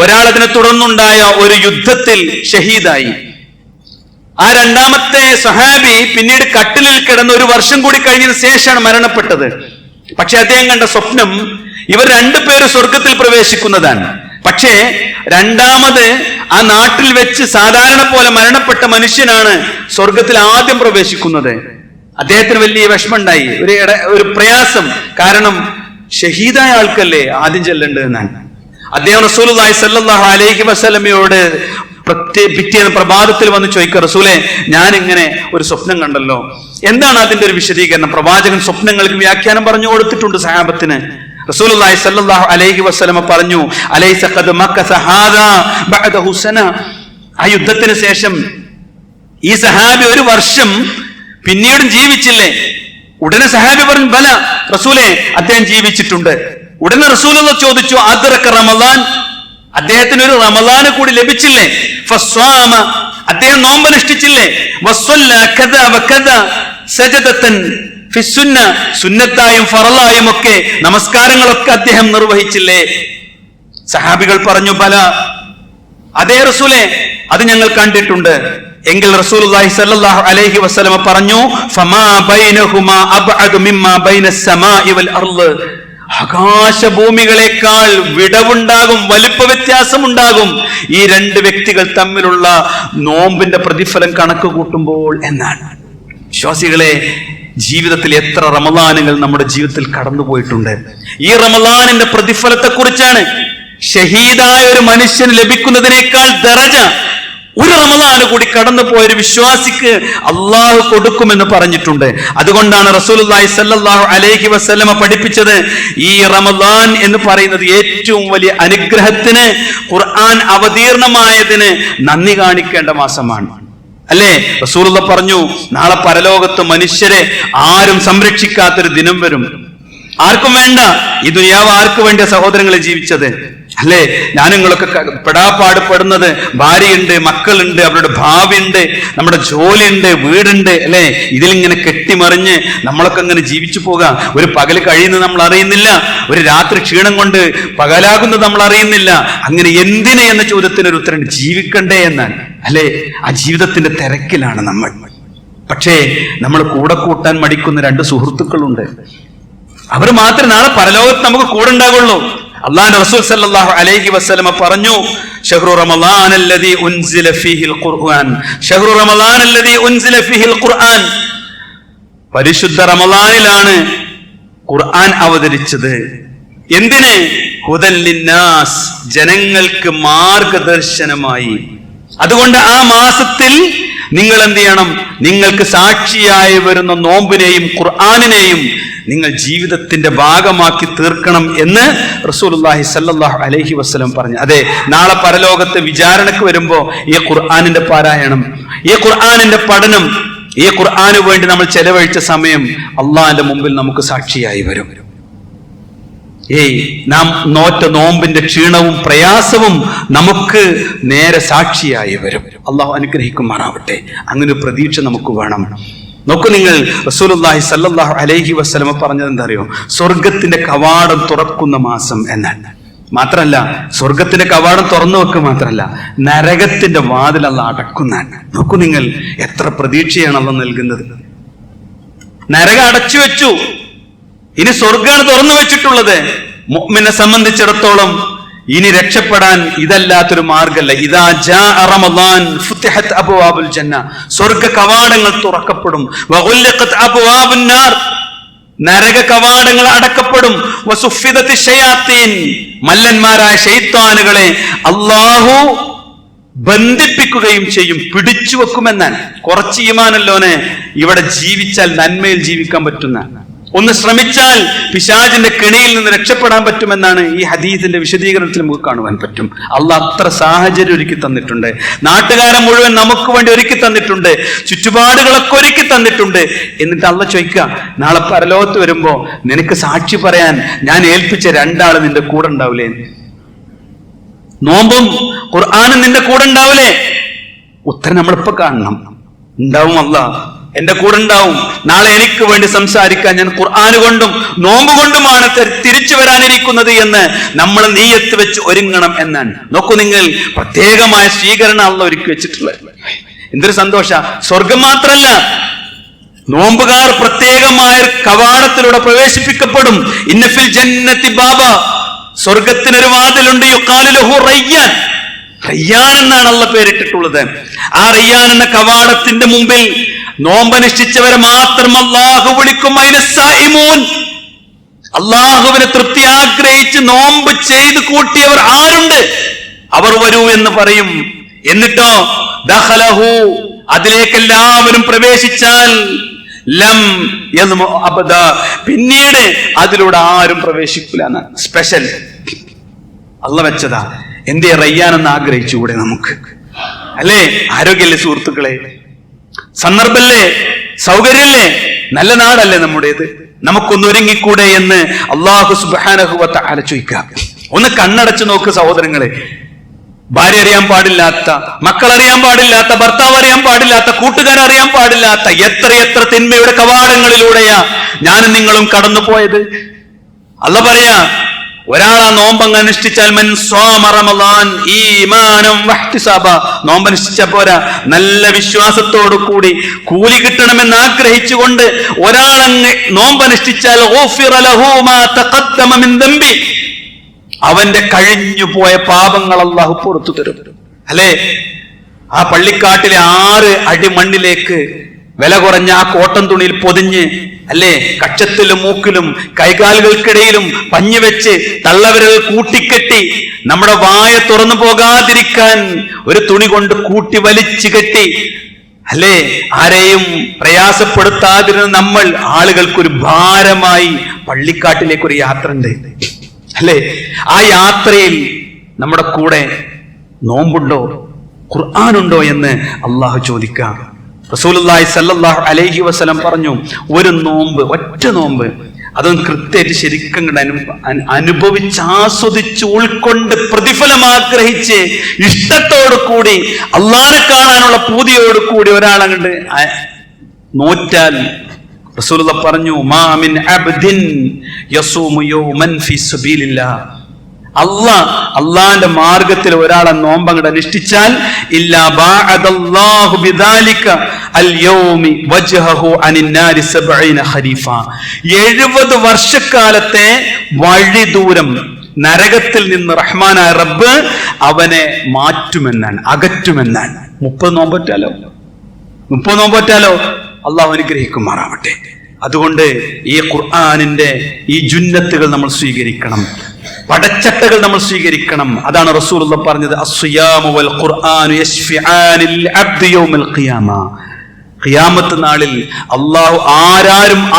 ഒരാൾ അതിനെ തുടർന്നുണ്ടായ ഒരു യുദ്ധത്തിൽ ഷഹീദായി. ആ 2ാമത്തെ സഹാബി പിന്നീട് കട്ടിലിൽ കിടന്ന് 1 വർഷം കൂടി കഴിഞ്ഞതിന് ശേഷമാണ് മരണപ്പെട്ടത്. പക്ഷെ അദ്ദേഹം കണ്ട സ്വപ്നം ഇവർ 2 പേര് സ്വർഗത്തിൽ പ്രവേശിക്കുന്നതാണ്. പക്ഷേ 2ാമത് ആ നാട്ടിൽ വെച്ച് സാധാരണ പോലെ മരണപ്പെട്ട മനുഷ്യനാണ് സ്വർഗത്തിൽ ആദ്യം പ്രവേശിക്കുന്നത്. അദ്ദേഹത്തിന് വലിയ വിഷമമുണ്ടായി, ഒരു പ്രയാസം. കാരണം ഷഹീദായ ആൾക്കല്ലേ ആദ്യം ചെല്ലേണ്ടത് എന്നാണ്. അദ്ദേഹം റസൂലുള്ളാഹി സ്വല്ലല്ലാഹു അലൈഹി വസല്ലമയോട് പിറ്റേന്ന് പ്രഭാതത്തിൽ വന്ന് ചോദിക്കുക, റസൂലേ, ഞാൻ ഇങ്ങനെ ഒരു സ്വപ്നം കണ്ടല്ലോ, എന്താണ് അതിന്റെ ഒരു വിശദീകരണം? പ്രവാചകൻ സ്വപ്നങ്ങൾക്ക് വ്യാഖ്യാനം പറഞ്ഞു കൊടുത്തിട്ടുണ്ട് സഹാബത്തിന്. റസൂലുള്ളാഹി സ്വല്ലല്ലാഹു അലൈഹി വസല്ലമ പറഞ്ഞു, അലൈസ ഖദ് മക്കസ ഹാദാ ബഅദഹു സന. ആ യുദ്ധത്തിന് ശേഷം ഈ സഹാബി 1 വർഷം പിന്നീടും ജീവിച്ചില്ലേ? ഉടനെ സഹാബി പറഞ്ഞു, ബല റസൂലേ, അദ്ദേഹം ജീവിച്ചിട്ടുണ്ട്. ഉടനെ റസൂലുള്ള ചോദിച്ചു, അദ്റക റമളാൻ, അദ്ദേഹത്തിന് ഒരു റമളാന് കൂടി ലഭിച്ചില്ലേ? ഫസ്വാമ, അദ്ദേഹം നോമ്പനുഷ്ഠിച്ചില്ലേ? വസ്വല്ല കദ വകദ സജദതൻ ഫിസ്സുന്ന, സുന്നത്തായും ഫറലായും ഒക്കെ നമസ്കാരങ്ങളൊക്കെ അദ്ദേഹം നിർവഹിച്ചില്ലേ? സഹാബികൾ പറഞ്ഞു, ബല, അതേ റസൂലേ, അത് ഞങ്ങൾ കണ്ടിട്ടുണ്ട്. എങ്കിൽ റസൂലുള്ളാഹി സ്വല്ലല്ലാഹു അലൈഹി വസല്ലമ പറഞ്ഞു, ഫമാ ബൈനഹുമാ അബ്അദു മിമ്മാ ബൈനസ് സമാഇ വൽ അർള്, ആകാശഭൂമികളെക്കാൾ വിടവുണ്ടാകും, വലിപ്പ വ്യത്യാസമുണ്ടാകും ഈ 2 വ്യക്തികൾ തമ്മിലുള്ള നോമ്പിന്റെ പ്രതിഫലം കണക്ക് കൂട്ടുമ്പോൾ എന്നാണ്. വിശ്വാസികളെ, ജീവിതത്തിൽ എത്ര റമളാനുകൾ നമ്മുടെ ജീവിതത്തിൽ കടന്നുപോയിട്ടുണ്ട്. ഈ റമളാനിന്റെ പ്രതിഫലത്തെ കുറിച്ചാണ്. ഷഹീദായ ഒരു മനുഷ്യന് ലഭിക്കുന്നതിനേക്കാൾ ദറജ ഒരു റമളാന് കൂടി കടന്നു പോയൊരു വിശ്വാസിക്ക് അള്ളാഹു കൊടുക്കുമെന്ന് പറഞ്ഞിട്ടുണ്ട്. അതുകൊണ്ടാണ് റസൂലുള്ളാഹി സ്വല്ലല്ലാഹു അലൈഹി വസല്ലമ പഠിപ്പിച്ചത്, ഈ റമളാൻ എന്ന് പറയുന്നത് ഏറ്റവും വലിയ അനുഗ്രഹത്തിന്, ഖുർആൻ അവതീർണമായതിന് നന്ദി കാണിക്കേണ്ട മാസമാണ്. അല്ലേ? റസൂലുള്ള പറഞ്ഞു, നാളെ പരലോകത്ത് മനുഷ്യരെ ആരും സംരക്ഷിക്കാത്തൊരു ദിനം വരും. ആർക്കും വേണ്ട. ഈ ദുനിയാവ് ആർക്കു വേണ്ടിയ സഹോദരങ്ങളെ ജീവിച്ചത്? അല്ലേ? ഞാനിങ്ങളൊക്കെ പെടാപ്പാടുപെടുന്നത് ഭാര്യയുണ്ട്, മക്കളുണ്ട്, അവരുടെ ഭാവിയുണ്ട്, നമ്മുടെ ജോലിയുണ്ട്, വീടുണ്ട്, അല്ലെ? ഇതിലിങ്ങനെ കെട്ടിമറിഞ്ഞ് നമ്മളൊക്കെ ഇങ്ങനെ ജീവിച്ചു പോകാം. ഒരു പകല് കഴിയുന്നത് നമ്മൾ അറിയുന്നില്ല, ഒരു രാത്രി ക്ഷീണം കൊണ്ട് പകലാകുന്നത് നമ്മൾ അറിയുന്നില്ല. അങ്ങനെ എന്തിന് എന്ന ചോദ്യത്തിന് ഒരു ഉത്തരം ജീവിക്കണ്ടേ എന്നാണ്, അല്ലെ? ആ ജീവിതത്തിന്റെ തിരക്കിലാണ് നമ്മൾ. പക്ഷേ നമ്മൾ കൂടെ കൂട്ടാൻ മടിക്കുന്ന രണ്ട് സുഹൃത്തുക്കളുണ്ട്. അവർ മാത്രമേ നാളെ പരലോകത്ത് നമുക്ക് കൂടെ ഉണ്ടാകുള്ളൂ. അല്ലാഹുവിന്റെ റസൂൽ സല്ലല്ലാഹു അലൈഹി വസല്ലമ പറഞ്ഞു, ശഹ്റു റമളാൻ അല്ലദീ ഉൻസില ഫീഹിൽ ഖുർആൻ, ശഹ്റു റമളാൻ അല്ലദീ ഉൻസില ഫീഹിൽ ഖുർആൻ. പരിശുദ്ധ റമളാനിലാണ് ഖുർആൻ അവതരിച്ചത്. എന്തിന്? ഹുദൻ ലിന്നാസ്, ജനങ്ങൾക്ക് മാർഗദർശനമായി. അതുകൊണ്ട് ആ മാസത്തിൽ നിങ്ങൾ എന്ത് ചെയ്യണം? നിങ്ങൾക്ക് സാക്ഷിയായി വരുന്ന നോമ്പിനെയും ഖുർആനിനെയും നിങ്ങൾ ജീവിതത്തിന്റെ ഭാഗമാക്കി തീർക്കണം എന്ന് റസൂലുള്ളാഹി സ്വല്ലല്ലാഹു അലൈഹി വസല്ലം പറഞ്ഞു. അതെ, നാളെ പരലോകത്ത് വിചാരണക്ക് വരുമ്പോ ഈ ഖുർആനിന്റെ പാരായണം, ഈ ഖുർആനിന്റെ പഠനം, ഈ ഖുർആന് വേണ്ടി നമ്മൾ ചെലവഴിച്ച സമയം അള്ളാഹിന്റെ മുമ്പിൽ നമുക്ക് സാക്ഷിയായി വരും. നാം നോറ്റ നോമ്പിന്റെ ക്ഷീണവും പ്രയാസവും നമുക്ക് നേരെ സാക്ഷിയായി വരും. അള്ളാഹു അനുഗ്രഹിക്കുമാറാവട്ടെ. അങ്ങനെ ഒരു പ്രതീക്ഷ നമുക്ക് വേണം. നോക്കൂ നിങ്ങൾ, റസൂലുള്ളാഹി സ്വല്ലല്ലാഹു അലൈഹി വസല്ലമ പറഞ്ഞത് എന്താ അറിയോ? സ്വർഗത്തിന്റെ കവാടം തുറക്കുന്ന മാസം എന്നാണ്. മാത്രല്ല സ്വർഗത്തിന്റെ കവാടം തുറന്നു വെക്കുക മാത്രല്ല, നരകത്തിന്റെ വാതിൽ അല്ലാഹു അടക്കുന്നതാണ്. നോക്കൂ നിങ്ങൾ, എത്ര പ്രതീക്ഷയാണ് അല്ലാഹു നൽകുന്നത്. നരകം അടച്ചു വെച്ചു, ഇനി സ്വർഗമാണ് തുറന്നു വെച്ചിട്ടുള്ളത്. മുഅ്മിനെ സംബന്ധിച്ചിടത്തോളം ഇനി രക്ഷപ്പെടാൻ ഇതല്ലാത്തൊരു മാർഗമല്ല. ഇദാ ജാഅ റമളാൻ ഫുതിഹത് അബ്വാബുൽ ജന്ന, സ്വർഗ കവാടങ്ങൾ തുറക്കപ്പെടും. വഗുല്ലിഖത് അബ്വാബുൻ നാർ, നരക കവാടങ്ങൾ അടക്കപ്പെടും. വസുഫിദതി ശയാത്തീൻ, മല്ലന്മാരായ ശൈത്താനുകളെ അല്ലാഹു ബന്ധിപ്പിക്കുകയും ചെയ്യും, പിടിച്ചു വെക്കുമെന്നാണ്. കുറച്ച് ഈമാനല്ലോനെ ഇവിടെ ജീവിച്ചാൽ നന്മയിൽ ജീവിക്കാൻ പറ്റുന്ന, ഒന്ന് ശ്രമിച്ചാൽ പിശാചിന്റെ കെണിയിൽ നിന്ന് രക്ഷപ്പെടാൻ പറ്റുമെന്നാണ് ഈ ഹദീസിന്റെ വിശദീകരണത്തിൽ നമുക്ക് കാണുവാൻ പറ്റും. അള്ളാഹ് അത്ര സാഹചര്യം ഒരുക്കി തന്നിട്ടുണ്ട്. നാട്ടുകാരെ മുഴുവൻ നമുക്ക് വേണ്ടി ഒരുക്കി തന്നിട്ടുണ്ട്, ചുറ്റുപാടുകളൊക്കെ ഒരുക്കി തന്നിട്ടുണ്ട്. എന്നിട്ട് അള്ളാഹ് ചോദിക്കുക, നാളെ പരലോകത്ത് വരുമ്പോ നിനക്ക് സാക്ഷി പറയാൻ ഞാൻ ഏൽപ്പിച്ച രണ്ടാള് നിന്റെ കൂടെ ഉണ്ടാവില്ലേ? നോമ്പും ഖുർആനും നിന്റെ കൂടെ ഉണ്ടാവില്ലേ? ഉത്തരം നമ്മളിപ്പോ കാണണം. ഉണ്ടാവും, അള്ളാഹ് എന്റെ കൂടെ ഉണ്ടാവും. നാളെ എനിക്ക് വേണ്ടി സംസാരിക്കാൻ ഞാൻ ഖുർആൻ കൊണ്ടും നോമ്പ് കൊണ്ടുമാണ് തിരിച്ചു വരാനിരിക്കുന്നത് എന്ന് നമ്മൾ നീയത്ത് വെച്ച് ഒരുങ്ങണം എന്നാണ്. നോക്കൂ നിങ്ങൾ, പ്രത്യേകമായ സ്വീകരണം അള്ളാഹു ഒരുക്കി വെച്ചിട്ടുള്ളത്. എന്തൊരു സന്തോഷ! സ്വർഗം മാത്രല്ല, നോമ്പുകാർ പ്രത്യേകമായ കവാടത്തിലൂടെ പ്രവേശിപ്പിക്കപ്പെടും. ഇന്നഫിൽ ജന്നത്തി ബാബ, സ്വർഗത്തിനൊരു വാതിലുണ്ട്. യുഖാലു ലഹു റയ്യാൻ, റയ്യാൻ എന്നാണ് അള്ളാഹ് പേരിട്ടിട്ടുള്ളത്. ആ റയ്യാൻ എന്ന കവാടത്തിന്റെ മുമ്പിൽ നോമ്പനുഷ്ഠിച്ചവരെ മാത്രം അല്ലാഹു വിളിക്കും. അയ്നസ്സായിമൂൻ, അല്ലാഹുവിനെ തൃപ്തി ആഗ്രഹിച്ച് നോമ്പ് ചെയ്ത് കൂട്ടിയവർ ആരുണ്ട്, അവർ വരൂ എന്ന് പറയും. എന്നിട്ടോ ദഖലഹു, അതിലേക്ക് എല്ലാവരും പ്രവേശിച്ചാൽ ലം യദ്മു അബദ, പിന്നീട് അതിലൂടെ ആരും പ്രവേശിക്കില്ല എന്ന് സ്പെഷ്യൽ അള്ളാഹ് വെച്ചതാ. എന്തേ റയ്യാൻ എന്ന് ആഗ്രഹിച്ചുകൂടെ നമുക്ക്? അല്ലേ? ആരോഗ്യല്ലേ സുഹൃത്തുക്കളെ? സന്ദർഭല്ലേ? സൗകര്യല്ലേ? നല്ല നാടല്ലേ നമ്മുടേത്? നമുക്കൊന്ന് ഒരുങ്ങിക്കൂടെ എന്ന് അല്ലാഹു സുബ്ഹാനഹു വ തആല ചോദിക്കുക. ഒന്ന് കണ്ണടച്ചു നോക്ക് സഹോദരങ്ങളെ. ഭാര്യ അറിയാൻ പാടില്ലാത്ത, മക്കൾ അറിയാൻ പാടില്ലാത്ത, ഭർത്താവ് അറിയാൻ പാടില്ലാത്ത, കൂട്ടുകാരറിയാൻ പാടില്ലാത്ത എത്രയെത്ര തിന്മയുടെ കവാടങ്ങളിലൂടെയാ ഞാനും നിങ്ങളും കടന്നു പോയത്. അല്ലാഹ് പറയാ, ഒരാൾ ആ നോമ്പങ്ങ് അനുഷ്ഠിച്ചാൽ മൻ സ്വാമ റമളാൻ ഈമാനം വഹ്തിസാബ, നോമ്പനുഷ്ഠിച്ച പോരാ, നല്ല വിശ്വാസത്തോടു കൂടി കൂലി കിട്ടണമെന്ന് ആഗ്രഹിച്ചുകൊണ്ട് ഒരാളങ്ങ് നോമ്പനുഷ്ഠിച്ചാൽ ഗുഫിറ ലഹു മാ തഖദ്ദമ മിൻ ദംബി, അവന്റെ കഴിഞ്ഞു പോയ പാപങ്ങൾ അല്ലാഹു പുറത്തു തരും. അല്ലേ? ആ പള്ളിക്കാട്ടിലെ 6 അടി മണ്ണിലേക്ക് വില കുറഞ്ഞ ആ കോട്ടൻ തുണിയിൽ പൊതിഞ്ഞ്, അല്ലേ, കക്ഷത്തിലും മൂക്കിലും കൈകാലുകൾക്കിടയിലും പഞ്ഞുവെച്ച് തള്ളവിരൽ കൂട്ടിക്കെട്ടി നമ്മുടെ വായ തുറന്നു പോകാതിരിക്കാൻ ഒരു തുണി കൊണ്ട് കൂട്ടി വലിച്ചു കെട്ടി, അല്ലേ, ആരെയും പ്രയാസപ്പെടുത്താതിരുന്ന നമ്മൾ ആളുകൾക്കൊരു ഭാരമായി പള്ളിക്കാട്ടിലേക്കൊരു യാത്ര ഉണ്ട്. അല്ലേ? ആ യാത്രയിൽ നമ്മുടെ കൂടെ നോമ്പുണ്ടോ, ഖുർആനുണ്ടോ എന്ന് അള്ളാഹു ചോദിക്കാം. റസൂലുള്ളാഹി സ്വല്ലല്ലാഹു അലൈഹി വസല്ലം പറഞ്ഞു, ഒരു നോമ്പ്, ഒറ്റ നോമ്പ്, അതൊന്ന് കൃത്യമായിട്ട് ശരിക്കും അനുഭവിച്ച് ആസ്വദിച്ച് ഉൾക്കൊണ്ട് പ്രതിഫലം ആഗ്രഹിച്ച് ഇഷ്ടത്തോടു കൂടി അള്ളാഹനെ കാണാനുള്ള പൂതിയോടു കൂടി ഒരാളങ്ങണ്ട് നോറ്റാൽ റസൂലുള്ളാഹി പറഞ്ഞു, മാ മിൻ അബ്ദിൻ യസൂമു യൗമൻ ഫീ സബീലില്ലാഹ്, അള്ളാന്റെ മാർഗത്തിൽ ഒരാളെ നോമ്പങ്ങട് അനുഷ്ഠിച്ചാൽ ഇല്ലാ ബഅദല്ലാഹു ബിദാലിക അൽയൗമി വജ്ഹഹു അനിന്നാരി 70 ഖരീഫ, 70 വർഷക്കാലത്തെ വഴി ദൂരം നരകത്തിൽ നിന്ന് റഹ്മാനായ റബ്ബ് അവനെ മാറ്റുമെന്നാണ്, അകറ്റുമെന്നാണ്. 30 നോമ്പറ്റാലോ അള്ളാഹു അനുഗ്രഹിക്കുമാറാവട്ടെ. അതുകൊണ്ട് ഈ ഖുർആനിന്റെ ഈ ജുന്നത്തുകൾ നമ്മൾ സ്വീകരിക്കണം, പടച്ചട്ടകൾ നമ്മൾ സ്വീകരിക്കണം. അതാണ് റസൂലുള്ളാഹി പറഞ്ഞത്, അസ്സിയാമു വൽ ഖുർആനു യശ്ഫിആനിൽ അബ്ദി യൗമൽ ഖിയാമ. ഖിയാമത്ത് നാളിൽ അള്ളാഹു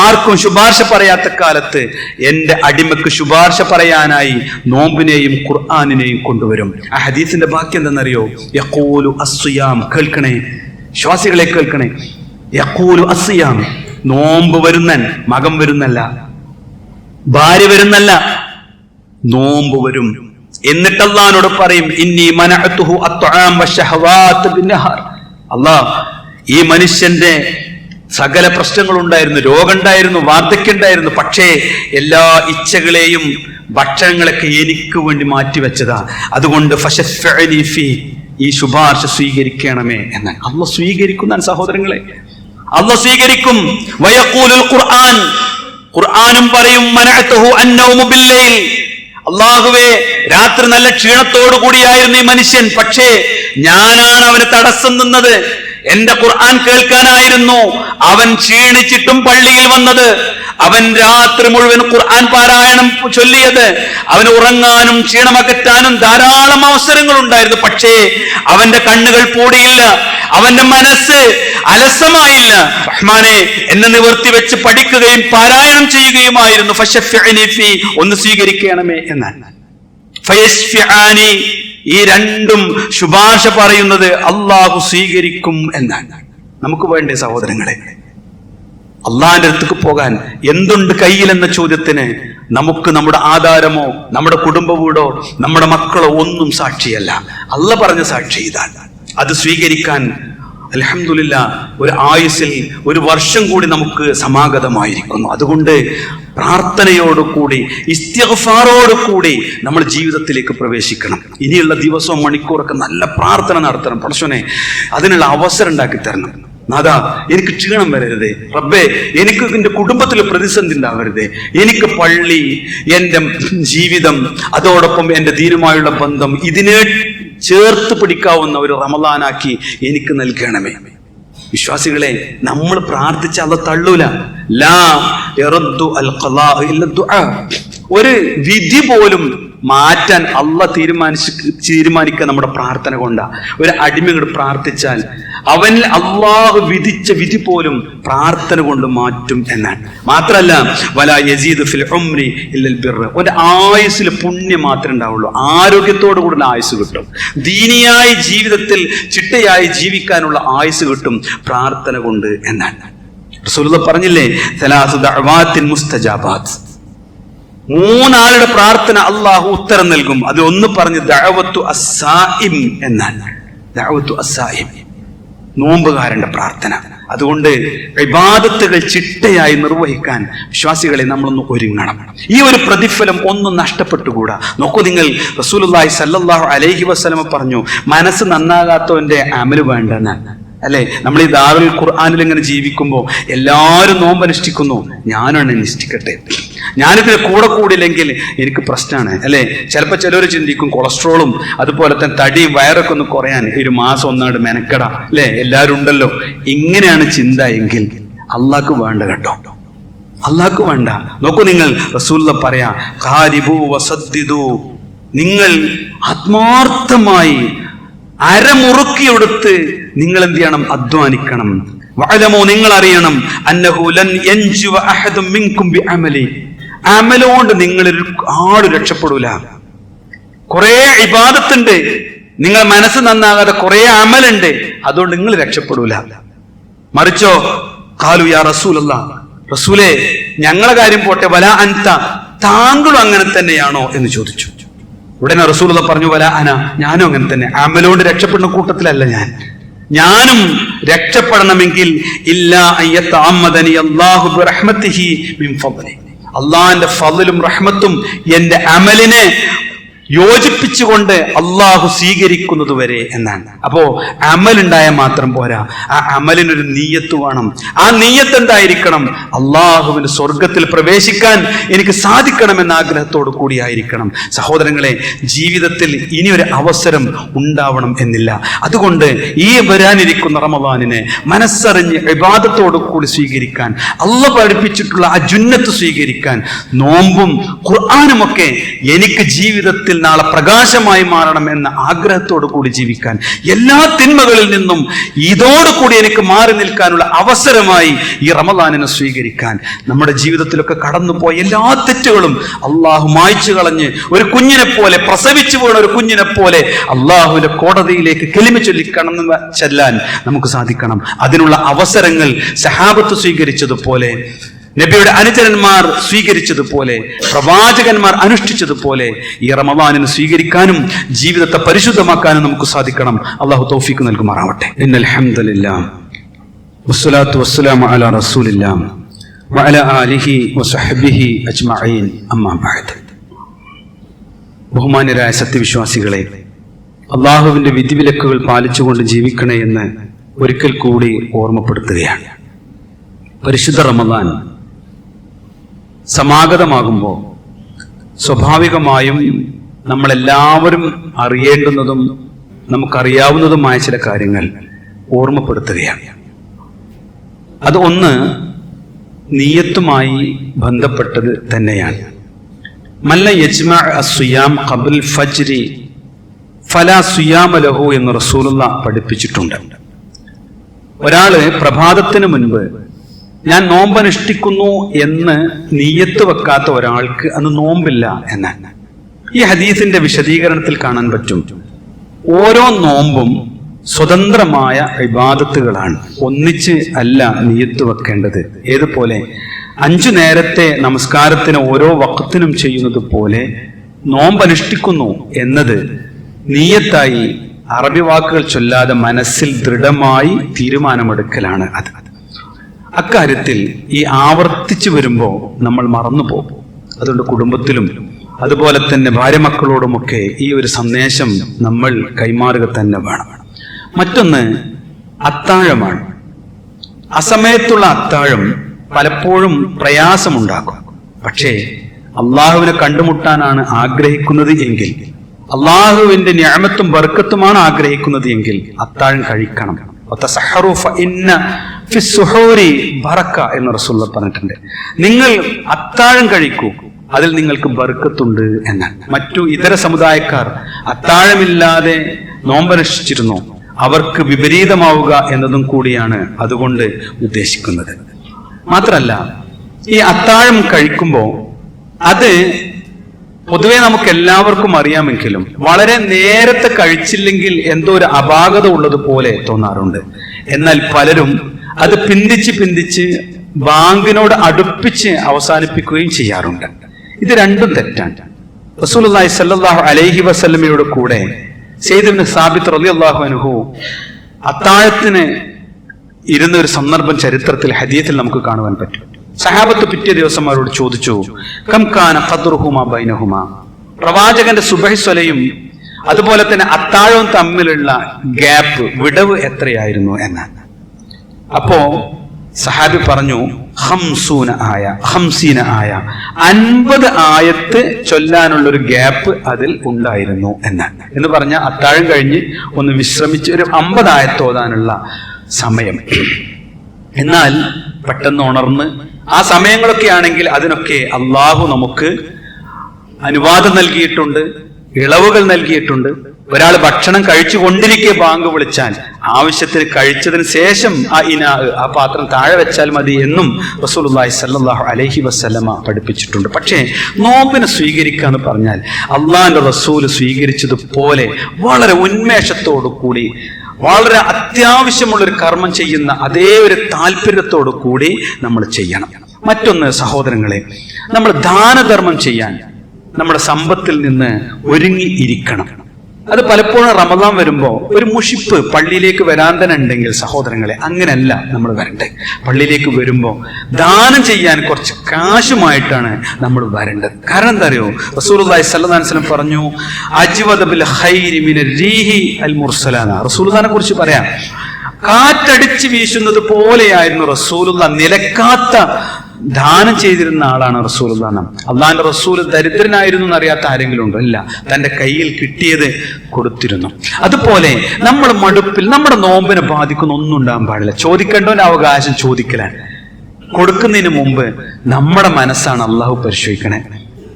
ആർക്കും ശുപാർശ പറയാത്ത കാലത്ത് എന്റെ അടിമക്ക് ശുപാർശ പറയാനായി നോമ്പിനെയും ഖുർആനിനെയും കൊണ്ടുവരും. ആ ഹദീസിന്റെ ബാക്കി എന്തെന്നറിയോ? യഖൂലു അസ്സിയാം, കേൾക്കണേ ശ്വാസികളെ കേൾക്കണേ, യഖൂലു അസ്സിയാം, നോമ്പ് വരുന്നൻ, മകൻ വരുന്നല്ല, ഭാര്യ വരുന്നല്ല, നോമ്പ് വരും. എന്നിട്ട് അല്ലാഹുവോട് പറയും, ഇന്നി മനഅതുഹു അത്ആം വശഹവാത് ബിന്നഹാർ. അല്ലാഹ് ഈ മനുഷ്യന്റെ സകല പ്രശ്നങ്ങളുണ്ടായിരുന്നു, രോഗമുണ്ടായിരുന്നു, വാർദ്ധക്യമുണ്ടായിരുന്നു, പക്ഷേ എല്ലാ ഇച്ഛകളെയും ഭക്ഷണങ്ങളൊക്കെ എനിക്ക് വേണ്ടി മാറ്റിവെച്ചതാ. അതുകൊണ്ട് ഫശഫ്ഇനി ഫീ, ഈ ശുപാർശ സ്വീകരിക്കണമേ എന്ന് അല്ലാഹ് സ്വീകരിക്കുന്നതാണ് സഹോദരങ്ങളെ, അല്ലാഹ് സ്വീകരിക്കും. വയഖൂലുൽ ഖുർആൻ, ഖുർആനും പറയും, മനഅതുഹു അന്നൗമു ബില്ലൈൽ, അല്ലാഹുവേ രാത്രി നല്ല ക്ഷീണത്തോടു കൂടിയായിരുന്നു ഈ മനുഷ്യൻ, പക്ഷേ ഞാനാണ് അവന് തടസ്സം നിന്നത്. എന്റെ ഖുർആൻ കേൾക്കാനായിരുന്നു അവൻ ക്ഷീണിച്ചിട്ടും പള്ളിയിൽ വന്നത്. അവൻ രാത്രി മുഴുവൻ ഖുർആൻ പാരായണം ചൊല്ലിയത്. അവന് ഉറങ്ങാനും ക്ഷീണമകറ്റാനും ധാരാളം അവസരങ്ങൾ ഉണ്ടായിരുന്നു. പക്ഷേ അവന്റെ കണ്ണുകൾ പൂടിയില്ല, അവന്റെ മനസ്സ് അലസമായില്ല. റഹ്മാനെ, എന്നെ നിവർത്തി വെച്ച് പഠിക്കുകയും പാരായണം ചെയ്യുകയുമായിരുന്നു. ഫശഫ്ഇനി ഫീ, ഒന്ന് സ്വീകരിക്കണമേ എന്നാണ്. ഫയശ്ഫിആനി, ഈ രണ്ടും ശുപാർശ പറയുന്നത് അള്ളാഹു സ്വീകരിക്കും എന്നാണ്. നമുക്ക് വേണ്ടേ സഹോദരങ്ങളെ, അള്ളാഹിന്റെ അടുത്തേക്ക് പോകാൻ എന്തുണ്ട് കയ്യിലെന്ന ചോദ്യത്തിന് നമുക്ക് നമ്മുടെ ആധാരമോ നമ്മുടെ കുടുംബ വീടോ നമ്മുടെ മക്കളോ ഒന്നും സാക്ഷിയല്ല. അള്ളാഹ് പറഞ്ഞ സാക്ഷി ഇതാണ്. അത് സ്വീകരിക്കാൻ അൽഹംദുലില്ലാഹ് ഒരു ആയുസ്സിൽ ഒരു വർഷം കൂടി നമുക്ക് സമാഗതമായിരിക്കുന്നു. അതുകൊണ്ട് പ്രാർത്ഥനയോടുകൂടി ഇസ്തിഗ്ഫാറോടുകൂടി നമ്മൾ ജീവിതത്തിലേക്ക് പ്രവേശിക്കണം. ഇനിയുള്ള ദിവസവും മണിക്കൂറൊക്കെ നല്ല പ്രാർത്ഥന നടത്തണം. പടച്ചോനെ, അതിനുള്ള അവസരം ഉണ്ടാക്കി തരണം. നാഥാ, എനിക്ക് ക്ഷീണം വരരുതേ. റബ്ബേ, എനിക്ക് എൻ്റെ കുടുംബത്തിൽ പ്രതിസന്ധി ഉണ്ടാവരുതേ. എനിക്ക് പള്ളി, എൻ്റെ ജീവിതം, അതോടൊപ്പം എൻ്റെ ദീനുമായുള്ള ബന്ധം, ഇതിനെ ചേർത്ത് പിടിക്കാവുന്ന ഒരു റമളാനാക്കി എനിക്ക് നൽകണമേ. വിശ്വാസികളെ, നമ്മൾ പ്രാർത്ഥിച്ച അല്ലാഹ് തള്ളൂല. ലാ യറദ്ദു അൽ ഖളാ ഇല്ല ദുആ. ഒരു വിധി പോലും മാറ്റാൻ അള്ളാഹ് തീരുമാനിക്കുക നമ്മുടെ പ്രാർത്ഥന കൊണ്ടാ. ഒരു അടിമയോട് പ്രാർത്ഥിച്ചാൽ അവനിൽ അള്ളാഹു വിധിച്ച വിധി പോലും പ്രാർത്ഥന കൊണ്ട് മാറ്റും എന്നാണ്. മാത്രല്ല, വലാ യസീദു ഫിൽ ഉംരി ഇല്ലൽ ബിർറ, ഒരു ആയുസ്സിൽ പുണ്യം മാത്രമേ ഉണ്ടാവുള്ളൂ. ആരോഗ്യത്തോടു കൂടി ആയുസ് കിട്ടും. ദീനിയായ ജീവിതത്തിൽ ചിട്ടയായി ജീവിക്കാനുള്ള ആയുസ് കിട്ടും പ്രാർത്ഥന കൊണ്ട് എന്നാണ്. റസൂലുള്ളാഹി പറഞ്ഞില്ലേ, സലാസു ദഅവാത്തിൻ മുസ്തജാബാത്ത്, 3 ആളുടെ പ്രാർത്ഥന അള്ളാഹു ഉത്തരം നൽകും. അത് ഒന്ന് പറഞ്ഞ് ദഅവത്തു അസ്സായിം എന്നാണ്. ദഅവത്തു അസ്സായിം, നോമ്പുകാരന്റെ പ്രാർത്ഥന. അതുകൊണ്ട് ഇബാദത്തുകൾ ചിട്ടയായി നിർവഹിക്കാൻ വിശ്വാസികളെ നമ്മളൊന്ന് ഒരുങ്ങണം. ഈ ഒരു പ്രതിഫലം ഒന്നും നഷ്ടപ്പെട്ടുകൂടാ. നോക്കൂ നിങ്ങൾ, റസൂലുള്ളാഹി സ്വല്ലല്ലാഹു അലൈഹി വസല്ലം പറഞ്ഞു, മനസ്സ് നന്നാകാത്തവന്റെ അമല് വേണ്ടെന്നാണ്. അല്ലെ, നമ്മൾ ഈ ദാറുൽ ഖുർആനിൽ ഇങ്ങനെ ജീവിക്കുമ്പോൾ എല്ലാവരും നോമ്പ് അനുഷ്ഠിക്കുന്നു, ഞാനാണ് അനുഷ്ഠിക്കട്ടെ. ഞാനിതിന് കൂടെ കൂടിയില്ലെങ്കിൽ എനിക്ക് പ്രശ്നമാണ്. അല്ലെ, ചിലപ്പോൾ ചിലർ ചിന്തിക്കും കൊളസ്ട്രോളും അതുപോലെ തന്നെ തടിയും വയറൊക്കെ ഒന്ന് കുറയാൻ ഒരു മാസം ഒന്നാട് മെനക്കെട, അല്ലെ, എല്ലാവരും ഉണ്ടല്ലോ. ഇങ്ങനെയാണ് ചിന്ത എങ്കിൽ അള്ളാഹ്ക്ക് വേണ്ട കേട്ടോ, അള്ളാഹ്ക്ക് വേണ്ട. നോക്കൂ നിങ്ങൾ, റസൂലുള്ളാഹി പറയാ, ഖാരിബു വസദ്ദിദു, നിങ്ങൾ ആത്മാർത്ഥമായി അരമുറുക്കിയെടുത്ത് നിങ്ങൾ എന്ത് ചെയ്യണം? അധ്വാനിക്കണം. വഅലമു, നിങ്ങൾ അറിയണം, അന്നഹു ലൻ യൻജു അഹദും മിൻകും ബിഅമലി, അമലോണ്ട് നിങ്ങളൊരു ആള് രക്ഷപ്പെടൂല. കുറെ ഇബാദത്തുണ്ട്, നിങ്ങൾ മനസ്സ് നന്നാകാതെ കുറെ അമലുണ്ട്, അതുകൊണ്ട് നിങ്ങൾ രക്ഷപ്പെടൂല. മറിച്ചോ, ഖാലു യാ റസൂലല്ലാഹ്, റസൂലേ, ഞങ്ങളെ കാര്യം പോട്ടെ, വല അൻത, താങ്കളും അങ്ങനെ തന്നെയാണോ എന്ന് ചോദിച്ചു. ഉടനെ റസൂലുള്ളാഹി പറഞ്ഞു, വല അന, ഞാനും അങ്ങനെ തന്നെ. അമലോണ്ട് രക്ഷപ്പെടുന്ന കൂട്ടത്തിലല്ല ഞാനും രക്ഷപ്പെടണമെങ്കിൽ ഇല്ലാ അയ്യതഅമ്മദനി അല്ലാഹു ബിറഹ്മതിഹി മിൻ ഫദ്ലി, അള്ളാഹിന്റെ ഫദ്ലും റഹ്മത്തും എന്റെ അമലിനെ യോജിപ്പിച്ചുകൊണ്ട് അള്ളാഹു സ്വീകരിക്കുന്നത് വരെ എന്നാണ്. അപ്പോ അമലുണ്ടായ മാത്രം പോരാ, ആ അമലിനൊരു നീയത്ത് വേണം. ആ നീയത്ത് എന്തായിരിക്കണം? അള്ളാഹുവിന്റെ സ്വർഗത്തിൽ പ്രവേശിക്കാൻ എനിക്ക് സാധിക്കണമെന്ന ആഗ്രഹത്തോടു കൂടിയായിരിക്കണം. സഹോദരങ്ങളെ, ജീവിതത്തിൽ ഇനിയൊരു അവസരം ഉണ്ടാവണം എന്നില്ല. അതുകൊണ്ട് ഈ വരാനിരിക്കുന്ന റമദാനിനെ മനസ്സറിഞ്ഞ് ഇബാദത്തോടു കൂടി സ്വീകരിക്കാൻ, അള്ളാഹു പഠിപ്പിച്ചിട്ടുള്ള ആ ജുന്നത്ത് സ്വീകരിക്കാൻ, നോമ്പും ഖുർആനുമൊക്കെ എനിക്ക് ജീവിതത്തിൽ നാളെ പ്രകാശമായി മാറണം എന്ന ആഗ്രഹത്തോടു കൂടി ജീവിക്കാൻ, എല്ലാ തിന്മകളിൽ നിന്നും ഇതോടുകൂടി എനിക്ക് മാറി നിൽക്കാനുള്ള അവസരമായി ഈ റമദാനിനെ സ്വീകരിക്കാൻ, നമ്മുടെ ജീവിതത്തിലൊക്കെ കടന്നുപോയ എല്ലാ തെറ്റുകളും അള്ളാഹു മായ്ച്ചു കളഞ്ഞ് ഒരു കുഞ്ഞിനെ പോലെ, പ്രസവിച്ചു വീണ ഒരു കുഞ്ഞിനെ പോലെ അള്ളാഹുവിന്റെ കോടതിയിലേക്ക് കെലിമ ചൊല്ലി കടന്നു ചെല്ലാൻ നമുക്ക് സാധിക്കണം. അതിനുള്ള അവസരങ്ങൾ സഹാബത്ത് സ്വീകരിച്ചതുപോലെ, നബിയുടെ അനുചരന്മാർ സ്വീകരിച്ചതുപോലെ, പ്രവാചകന്മാർ അനുഷ്ഠിച്ചതുപോലെ ഈ റമദാനിനെ സ്വീകരിക്കാനും ജീവിതത്തെ പരിശുദ്ധമാക്കാനും നമുക്ക് സാധിക്കണം. അള്ളാഹു തൗഫീഖ് നൽകുമാറാവട്ടെ. ഇന്നൽ ഹംദുലില്ലാഹ് വസ്സലാത്തു വസ്സലാമു അലാ റസൂലില്ലാഹ് വഅലാ ആലിഹി വസഹ്ബിഹി അജ്മഈൻ, അമ്മാ ബഅദ്. ബഹുമാന്യരായ സത്യവിശ്വാസികളെ, അള്ളാഹുവിന്റെ വിധിവിലക്കുകൾ പാലിച്ചുകൊണ്ട് ജീവിക്കണേ എന്ന് ഒരിക്കൽ കൂടി ഓർമ്മപ്പെടുത്തുകയാണ്. പരിശുദ്ധ റമദാൻ സമാഗതമാകുമ്പോൾ സ്വാഭാവികമായും നമ്മളെല്ലാവരും അറിയേണ്ടുന്നതും നമുക്കറിയാവുന്നതുമായ ചില കാര്യങ്ങൾ ഓർമ്മപ്പെടുത്തുകയാണ്. അത് ഒന്ന് നിയ്യത്തുമായി ബന്ധപ്പെട്ടത് തന്നെയാണ്. മല്ല യജ്മഅ അസ്സിയാം ഖബ്ൽ ഫജ്രി ഫലാ സിയാമ ലഹു എന്ന് റസൂലുള്ളാഹി പഠിപ്പിച്ചിട്ടുണ്ട്. ഒരാള് പ്രഭാതത്തിന് മുൻപ് ഞാൻ നോമ്പനുഷ്ഠിക്കുന്നു എന്ന് നിയ്യത്ത് വെക്കാത്ത ഒരാൾക്ക് അന്ന് നോമ്പില്ല എന്നാണ്. ഈ ഹദീസിന്റെ വിശദീകരണത്തിൽ കാണാൻ പറ്റും, ഓരോ നോമ്പും സ്വതന്ത്രമായ ഇബാദത്തുകളാണ്, ഒന്നിച്ച് അല്ല നിയ്യത്ത് വെക്കേണ്ടത്. ഏതുപോലെ 5 നേരത്തെ നമസ്കാരത്തിന് ഓരോ വഖത്തിനും ചെയ്യുന്നത് പോലെ നോമ്പനുഷ്ഠിക്കുന്നു എന്നത് നിയ്യത്തായി അറബി വാക്കുകൾ ചൊല്ലാതെ മനസ്സിൽ ദൃഢമായി തീരുമാനമെടുക്കലാണ് അത്. അക്കാര്യത്തിൽ ഈ ആവർത്തിച്ചു വരുമ്പോൾ നമ്മൾ മറന്നുപോകും. അതുകൊണ്ട് കുടുംബത്തിലും അതുപോലെ തന്നെ ഭാര്യ മക്കളോടുമൊക്കെ ഈ ഒരു സന്ദേശം നമ്മൾ കൈമാറുക തന്നെ വേണം. മറ്റൊന്ന് അത്താഴമാണ്. അസമയത്തുള്ള അത്താഴം പലപ്പോഴും പ്രയാസമുണ്ടാക്കും. പക്ഷേ അള്ളാഹുവിനെ കണ്ടുമുട്ടാനാണ് ആഗ്രഹിക്കുന്നത് എങ്കിൽ, അള്ളാഹുവിന്റെ നിഅമത്തും ബർക്കത്തുമാണ് ആഗ്രഹിക്കുന്നത് എങ്കിൽ അത്താഴം കഴിക്കണം. എന്ന് റസൂലുള്ളാഹി പറഞ്ഞിട്ടുണ്ട്. നിങ്ങൾ അത്താഴം കഴിക്കൂ, അതിൽ നിങ്ങൾക്ക് ബർക്കത്തുണ്ട് എന്നാണ്. മറ്റു ഇതര സമുദായക്കാർ അത്താഴമില്ലാതെ നോമ്പനുഷ്ഠിച്ചിരുന്നു, അവർക്ക് വിപരീതമാവുക എന്നതും കൂടിയാണ് അതുകൊണ്ട് ഉദ്ദേശിക്കുന്നത്. മാത്രല്ല, ഈ അത്താഴം കഴിക്കുമ്പോൾ അത് പൊതുവെ നമുക്ക് എല്ലാവർക്കും അറിയാമെങ്കിലും വളരെ നേരത്തെ കഴിച്ചില്ലെങ്കിൽ എന്തോ ഒരു അപാകത ഉള്ളതുപോലെ തോന്നാറുണ്ട്. എന്നാൽ പലരും അത് പിന്തിച്ച് ബാങ്കിനോട് അടുപ്പിച്ച് അവസാനിപ്പിക്കുകയും ചെയ്യാറുണ്ട്. ഇത് രണ്ടും തെറ്റാണ്. റസൂലുള്ളാഹി സ്വല്ലല്ലാഹു അലൈഹി വസല്ലമയുടെ കൂടെ സയ്യിദ് ഇബ്നു സാബിത്ത് റളിയല്ലാഹു അൻഹു അത്താഴത്തിന് ഇരുന്ന ഒരു സന്ദർഭം ചരിത്രത്തിൽ ഹദീസിൽ നമുക്ക് കാണുവാൻ പറ്റും. സഹാബത്ത് പിറ്റേ ദിവസം അവരോട് ചോദിച്ചു, കം കാന ഖദ്റുഹുമാ ബൈനഹുമാ, പ്രവാചകന്റെ സുബഹി സ്വലയും അതുപോലെ തന്നെ അത്താഴവും തമ്മിലുള്ള ഗ്യാപ്പ്, വിടവ് എത്രയായിരുന്നു എന്നാണ്. അപ്പോ സഹാബി പറഞ്ഞു, 50 ആയ 50 ആയത്ത് ചൊല്ലാനുള്ളൊരു ഗ്യാപ്പ് അതിൽ ഉണ്ടായിരുന്നു എന്നാണ്. എന്ന് പറഞ്ഞാൽ അത്താഴം കഴിഞ്ഞ് ഒന്ന് വിശ്രമിച്ച് ഒരു 50 ആയത്ത് ഓതാനുള്ള സമയം. എന്നാൽ പെട്ടെന്ന് ഉണർന്ന് ആ സമയങ്ങളൊക്കെ ആണെങ്കിൽ അതിനൊക്കെ അള്ളാഹു നമുക്ക് അനുവാദം നൽകിയിട്ടുണ്ട്, ഇളവുകൾ നൽകിയിട്ടുണ്ട്. ഒരാൾ ഭക്ഷണം കഴിച്ചു കൊണ്ടിരിക്കെ ബാങ്ക് വിളിച്ചാൽ ആവശ്യത്തിന് കഴിച്ചതിന് ശേഷം ആ പാത്രം താഴെ വെച്ചാൽ മതി എന്നും റസൂലുള്ളാഹി സ്വല്ലല്ലാഹു അലൈഹി വസല്ലമ പഠിപ്പിച്ചിട്ടുണ്ട്. പക്ഷേ നോമ്പിനെ സ്വീകരിക്കുക എന്ന് പറഞ്ഞാൽ അള്ളാഹിന്റെ റസൂൽ സ്വീകരിച്ചതുപോലെ വളരെ ഉന്മേഷത്തോടു കൂടി, വളരെ അത്യാവശ്യമുള്ളൊരു കർമ്മം ചെയ്യുന്ന അതേ ഒരു താല്പര്യത്തോടു കൂടി നമ്മൾ ചെയ്യണം. മറ്റൊന്ന് സഹോദരങ്ങളെ, നമ്മൾ ദാനധർമ്മം ചെയ്യാൻ നമ്മുടെ സമ്പത്തിൽ നിന്ന് ഒരുങ്ങി ഇരിക്കണം. അത് പലപ്പോഴും റമദാൻ വരുമ്പോൾ ഒരു മുഷിപ്പ് പള്ളിയിലേക്ക് വരാൻ തന്നെ ഉണ്ടെങ്കിൽ സഹോദരങ്ങളെ, അങ്ങനെയല്ല നമ്മൾ വരണ്ടേ. പള്ളിയിലേക്ക് വരുമ്പോൾ ദാനം ചെയ്യാൻ കുറച്ച് കാശുമായിട്ടാണ് നമ്മൾ വരേണ്ടത്. കാരണം എന്താ അറിയോ, റസൂലുള്ളാഹി സ്വല്ലല്ലാഹു അലൈഹി വസല്ലം പറഞ്ഞു, അജ്വദ ബിൽ ഖൈരി മിനർ റീഹി അൽ മുർസലാന. റസൂലുള്ളാഹിനെ കുറിച്ച് പറയാം, കാറ്റടിച്ച് വീശുന്നത് പോലെയായിരുന്നു റസൂലുള്ളാഹ് നിലക്കാത്ത ദാനം ചെയ്തിരുന്ന ആളാണ് റസൂലുള്ളാഹി. അള്ളാഹിന്റെ റസൂൽ ദരിദ്രനായിരുന്നു എന്നറിയാത്ത ആരെങ്കിലും ഉണ്ടോ? ഇല്ല, തന്റെ കയ്യിൽ കിട്ടിയത് കൊടുത്തിരുന്നു. അതുപോലെ നമ്മൾ മടുപ്പിൽ നമ്മുടെ നോമ്പിനെ ബാധിക്കുന്ന ഒന്നും ഉണ്ടാകാൻ പാടില്ല. ചോദിക്കേണ്ടവന്റെ അവകാശം ചോദിക്കലാണ്. കൊടുക്കുന്നതിന് മുമ്പ് നമ്മുടെ മനസ്സാണ് അള്ളാഹു പരിശോധിക്കണേ.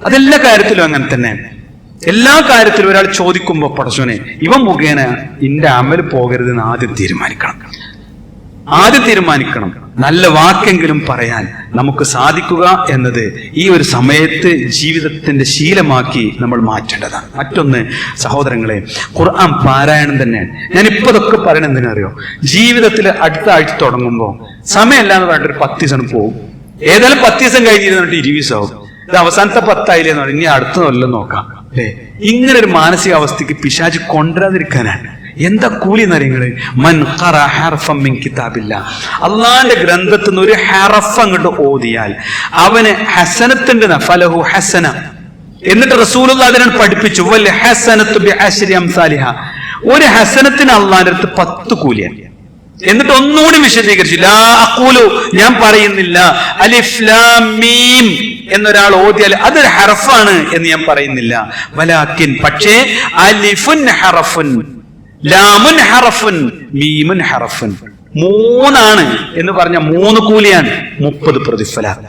അതെല്ലാ കാര്യത്തിലും അങ്ങനെ തന്നെ. എല്ലാ കാര്യത്തിലും ഒരാൾ ചോദിക്കുമ്പോ, പടച്ചോനെ ഇവൻ മുഖേന ഇന്റെ അമൽ പോകരുതെന്ന് ആദ്യം തീരുമാനിക്കണം. നല്ല വാക്കെങ്കിലും പറയാൻ നമുക്ക് സാധിക്കുക എന്നത് ഈ ഒരു സമയത്ത് ജീവിതത്തിന്റെ ശീലമാക്കി നമ്മൾ മാറ്റേണ്ടതാണ്. മറ്റൊന്ന് സഹോദരങ്ങളെ, ഖുർആൻ പാരായണം തന്നെയാണ്. ഞാൻ ഇപ്പൊ ഇതൊക്കെ പറയണത് എന്തിനറിയോ, ജീവിതത്തിൽ അടുത്ത ആഴ്ച തുടങ്ങുമ്പോൾ സമയമല്ലാന്ന് പറഞ്ഞിട്ട് ഒരു 10 ദിവസം പോകും. ഏതായാലും 10 ദിവസം കഴിഞ്ഞിരുന്നിട്ട് 20 ദിവസമാവും. ഇത് അവസാനത്തെ 10 ആയില്ലെന്ന് പറഞ്ഞു, ഇനി അടുത്ത കൊല്ലം നോക്കാം അല്ലേ. ഇങ്ങനെ ഒരു മാനസികാവസ്ഥയ്ക്ക് പിശാച് കൊണ്ടുവരാതിരിക്കാനാണ്. എന്താ കൂലി എന്നറിയങ്ങള്, മൻ ഖറഅ ഹർഫൻ മിൻ കിതാബില്ലാഹ്, അള്ളാന്റെ ഗ്രന്ഥത്തിൽ നിന്ന് ഒരു ഹർഫ് അങ്ങോട്ട് ഓതിയാൽ അവന് ഹസനത്തിന്റെ ഫലഹു ഹസന. എന്നിട്ട് റസൂലുള്ളാഹി അതിനെ പഠിപ്പിച്ചു, വൽ ഹസനത്തു ബിഅശ്രി അംസാലിഹ, ഒരു ഹസനത്തിന് അള്ളാന്റെ അടുത്ത് 10 കൂലിയാണ്. എന്നിട്ട് ഒന്നുകൂടി വിശദീകരിച്ചു, ലാ അഖൂലു, ഞാൻ പറയുന്നില്ല, അലിഫ് ലാം മീം എന്നൊരാൾ ഓതിയാൽ അതൊരു ഹർഫാണ് എന്ന് ഞാൻ പറയുന്നില്ല, വലാകിൻ, പക്ഷേ അലിഫുൻ ഹറഫുൻ, ലാമുൻ ഹറഫുൻ, മീമുൻ ഹറഫുൻ, 3 എന്ന് പറഞ്ഞ 3 കൂലിയാണ്, 30 പ്രതിഫലം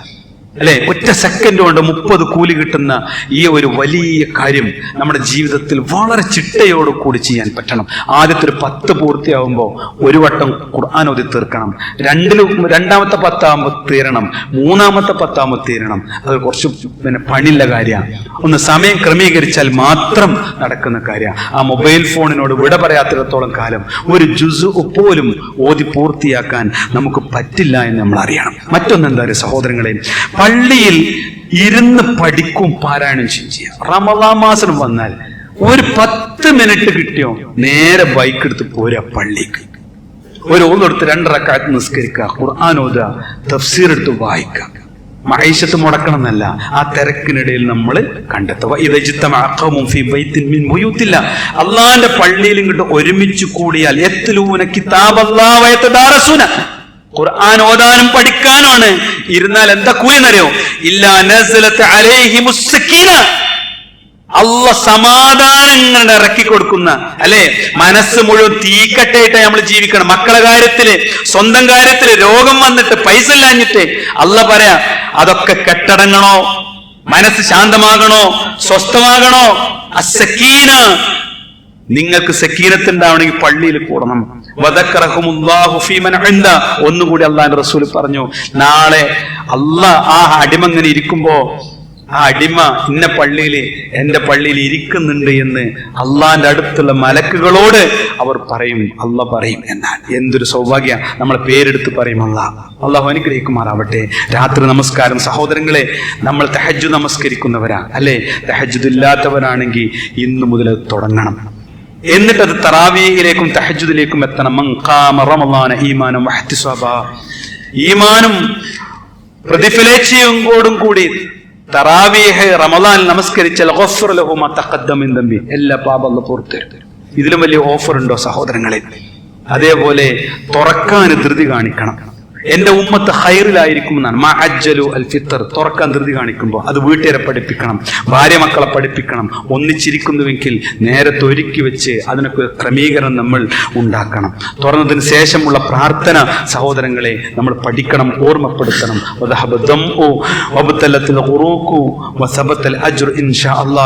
അല്ലെ. ഒറ്റ സെക്കൻഡ് കൊണ്ട് 30 കൂലി കിട്ടുന്ന ഈ ഒരു വലിയ കാര്യം നമ്മുടെ ജീവിതത്തിൽ വളരെ ചിട്ടയോട് കൂടി ചെയ്യാൻ പറ്റണം. ആദ്യത്തെ ഒരു 10 പൂർത്തിയാവുമ്പോൾ ഒരു വട്ടം ഖുർആൻ ഓതി തീർക്കണം. രണ്ടാമത്തെ 10 ആകുമ്പോൾ തീരണം. മൂന്നാമത്തെ 10 ആകുമ്പോൾ തീരണം. അത് കുറച്ച് പണിയുള്ള കാര്യമാണ്. ഒന്ന് സമയം ക്രമീകരിച്ചാൽ മാത്രം നടക്കുന്ന കാര്യമാണ്. ആ മൊബൈൽ ഫോണിനോട് വിട പറയാത്തിടത്തോളം കാലം ഒരു ജുസ് പോലും ഓതി പൂർത്തിയാക്കാൻ നമുക്ക് പറ്റില്ല എന്ന് നമ്മൾ അറിയണം. മറ്റൊന്നെന്താ സഹോദരങ്ങളെ, പള്ളിയിൽ ഇരുന്ന് പഠിക്കും, പാരായണം ചെയ്യാം. റമദാൻ മാസം വന്നാൽ ഒരു 10 മിനിറ്റ് കിട്ടിയോ നേരെ ബൈക്ക് എടുത്ത് പോരാ പള്ളിക്ക്. ഒരു ഓന്നെടുത്ത് 2 റക്അത്ത് നിസ്കരിക്കുക, ഖുർആൻ ഓതുക, തഫ്സീർ എടുത്ത് വായിക്കുക. മഈശത്ത് മുടക്കണം എന്നല്ല, ആ തിരക്കിനിടയിൽ നമ്മൾ കണ്ടെത്തുക. അള്ളാന്റെ പള്ളിയിൽ ഇങ്ങോട്ട് ഒരുമിച്ച് കൂടിയാൽ യത്ലൂന കിതാബല്ലാഹി വയതദാറസൂന, ഖുർആൻ ഓതാനും പഠിക്കാനുമാണ്. ഇരുന്നാൽ എന്താ കൂലി എന്നറിയോ, ഇല്ലാ നസലത് അലൈഹിമുസ് സക്കീന, അള്ളാഹ് സമാധാനം ഇങ്ങനെ ഇറക്കി കൊടുക്കുന്ന, അല്ലെ, മനസ്സ് മുഴുവൻ തീക്കട്ടയിട്ട് നമ്മൾ ജീവിക്കണം. മക്കളെ കാര്യത്തില്, സ്വന്തം കാര്യത്തില് രോഗം വന്നിട്ട് പൈസ ഇല്ലാഞ്ഞിട്ട് അള്ളാഹ് പറയാ, അതൊക്കെ കെട്ടടങ്ങണോ, മനസ്സ് ശാന്തമാകണോ, സ്വസ്ഥമാകണോ, അസ്സക്കീന, നിങ്ങൾക്ക് സക്കീനത്തുണ്ടാവണമെങ്കിൽ പള്ളിയിൽ കൂടണം. ഒന്നുകൂടി അള്ളാന്റെ റസൂൽ പറഞ്ഞു, നാളെ അള്ളാഹ് ആ അടിമ ഇങ്ങനെ ഇരിക്കുമ്പോ, ആ അടിമ ഇന്ന പള്ളിയിൽ, എന്റെ പള്ളിയിൽ ഇരിക്കുന്നുണ്ട് എന്ന് അള്ളാന്റെ അടുത്തുള്ള മലക്കുകളോട് അവർ പറയും, അള്ളാഹ് പറയും. എന്നാൽ എന്തൊരു സൗഭാഗ്യ, നമ്മളെ പേരെടുത്ത് പറയും അള്ളാഹു അനുഗ്രഹിക്കുമാറാവട്ടെ. രാത്രി നമസ്കാരം സഹോദരങ്ങളെ, നമ്മൾ തഹജ്ജുദ് നമസ്കരിക്കുന്നവരാ അല്ലെ, തഹജ്ജുദ് ഇല്ലാത്തവരാണെങ്കിൽ ഇന്നു മുതൽ തുടങ്ങണം. എന്നിട്ട് അത് തറാവീഹിലേക്കും തഹജ്ജുദിലേക്കും എത്തണം. മൻ ഖാമ റമളാന ഈമാനം വഹ്തിസാബാ, ഈമാനും പ്രതിഫലേച്ഛയോടും കൂടി തറാവീഹ് റമളാൻ നമസ്കരിച്ചാൽ ഗഫറ ലഹു മാ തഖദ്ദമ മിൻ ദംബി, എല്ലാ പാപം അല്ലാഹു പുറത്തെടുത്തു. ഇതിലും വലിയ ഓഫർ ഉണ്ടോ സഹോദരങ്ങളെ? അതേപോലെ തുറക്കാൻ ധൃതി കാണിക്കണം. എന്റെ ഉമ്മത്ത് ഹൈറിലായിരിക്കും എന്നാണ്. മഅജ്ജലു അൽ ഫിത്ർ, തുറക്കാൻ ധൃതി കാണിക്കുമ്പോൾ അത് വീട്ടുകാരെ പഠിപ്പിക്കണം, ഭാര്യ മക്കളെ പഠിപ്പിക്കണം. ഒന്നിച്ചിരിക്കുന്നുവെങ്കിൽ നേരത്തെ ഒരുക്കി വെച്ച് അതിനൊക്കെ ക്രമീകരണം നമ്മൾ ഉണ്ടാക്കണം. തുറന്നതിന് ശേഷമുള്ള പ്രാർത്ഥന സഹോദരങ്ങളെ നമ്മൾ പഠിക്കണം, ഓർമ്മപ്പെടുത്തണം.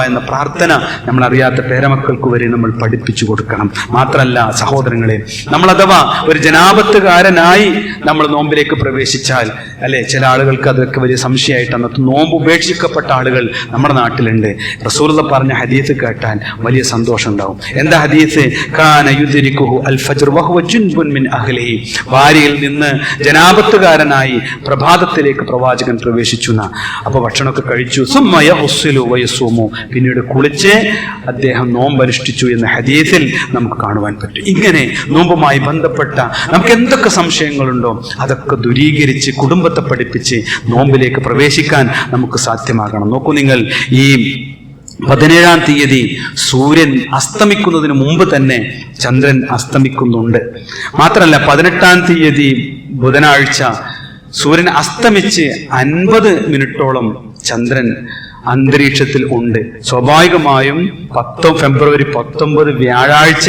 എന്ന പ്രാർത്ഥന നമ്മൾ അറിയാത്ത പേരമക്കൾക്ക് വരെ നമ്മൾ പഠിപ്പിച്ചു കൊടുക്കണം. മാത്രമല്ല സഹോദരങ്ങളെ, നമ്മൾ അഥവാ ഒരു ജനാപത്തുകാരനായി നമ്മൾ നോമ്പിലേക്ക് പ്രവേശിച്ചാൽ അല്ലെ, ചില ആളുകൾക്ക് അതൊക്കെ വലിയ സംശയമായിട്ട് അന്നത്തെ നോമ്പ് ഉപേക്ഷിക്കപ്പെട്ട ആളുകൾ നമ്മുടെ നാട്ടിലുണ്ട്. റസൂലുള്ള പറഞ്ഞ ഹദീസ് കേട്ടാൽ വലിയ സന്തോഷം ഉണ്ടാവും. എന്താ ഹദീസ്? കാന യുദ്രികുഹു അൽ ഫജ്ർ വഹുവ ജുൻബുൻ മിൻ അഹ്ലിഹി. ഭാര്യയിൽ നിന്ന് ജനാബത്തുകാരനായി പ്രഭാതത്തിലേക്ക് പ്രവാചകൻ പ്രവേശിച്ചു. അപ്പൊ ഭക്ഷണമൊക്കെ കഴിച്ചു. സുമ്മ യഗ്സിലു വയസൂമു. പിന്നീട് കുളിച്ച് അദ്ദേഹം നോമ്പ് അനുഷ്ഠിച്ചു എന്ന ഹദീസിൽ നമുക്ക് കാണുവാൻ പറ്റും. ഇങ്ങനെ നോമ്പുമായി ബന്ധപ്പെട്ട നമുക്ക് എന്തൊക്കെ സംശയങ്ങളുണ്ടോ അതൊക്കെ ദൂരീകരിച്ച് കുടുംബത്തെ പഠിപ്പിച്ച് നോമ്പിലേക്ക് പ്രവേശിക്കാൻ നമുക്ക് സാധ്യമാകണം. നോക്കൂ നിങ്ങൾ, ഈ 17-ാം തീയതി സൂര്യൻ അസ്തമിക്കുന്നതിന് മുമ്പ് തന്നെ ചന്ദ്രൻ അസ്തമിക്കുന്നുണ്ട്. മാത്രമല്ല 18-ാം തീയതി ബുധനാഴ്ച സൂര്യൻ അസ്തമിച്ച് 50 മിനിറ്റോളം ചന്ദ്രൻ അന്തരീക്ഷത്തിൽ ഉണ്ട്. സ്വാഭാവികമായും ഫെബ്രുവരി 19 വ്യാഴാഴ്ച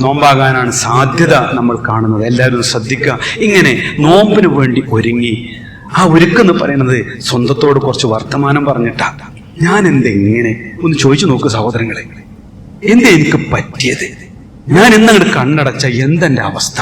നോമ്പാകാനാണ് സാധ്യത നമ്മൾ കാണുന്നത്. എല്ലാവരും ശ്രദ്ധിക്കുക. ഇങ്ങനെ നോമ്പിന് വേണ്ടി ഒരുങ്ങി, ആ ഒരുക്കെന്ന് പറയുന്നത് സ്വന്തത്തോട് കുറച്ച് വർത്തമാനം പറഞ്ഞിട്ടാ. ഞാൻ എന്തെങ്ങനെ ഒന്ന് ചോദിച്ചു നോക്ക് സഹോദരങ്ങളെ, എന്താ എനിക്ക് പറ്റിയത്? ഞാൻ എന്നങ്ങോട്ട് കണ്ണടച്ച എന്തെന്റെ അവസ്ഥ?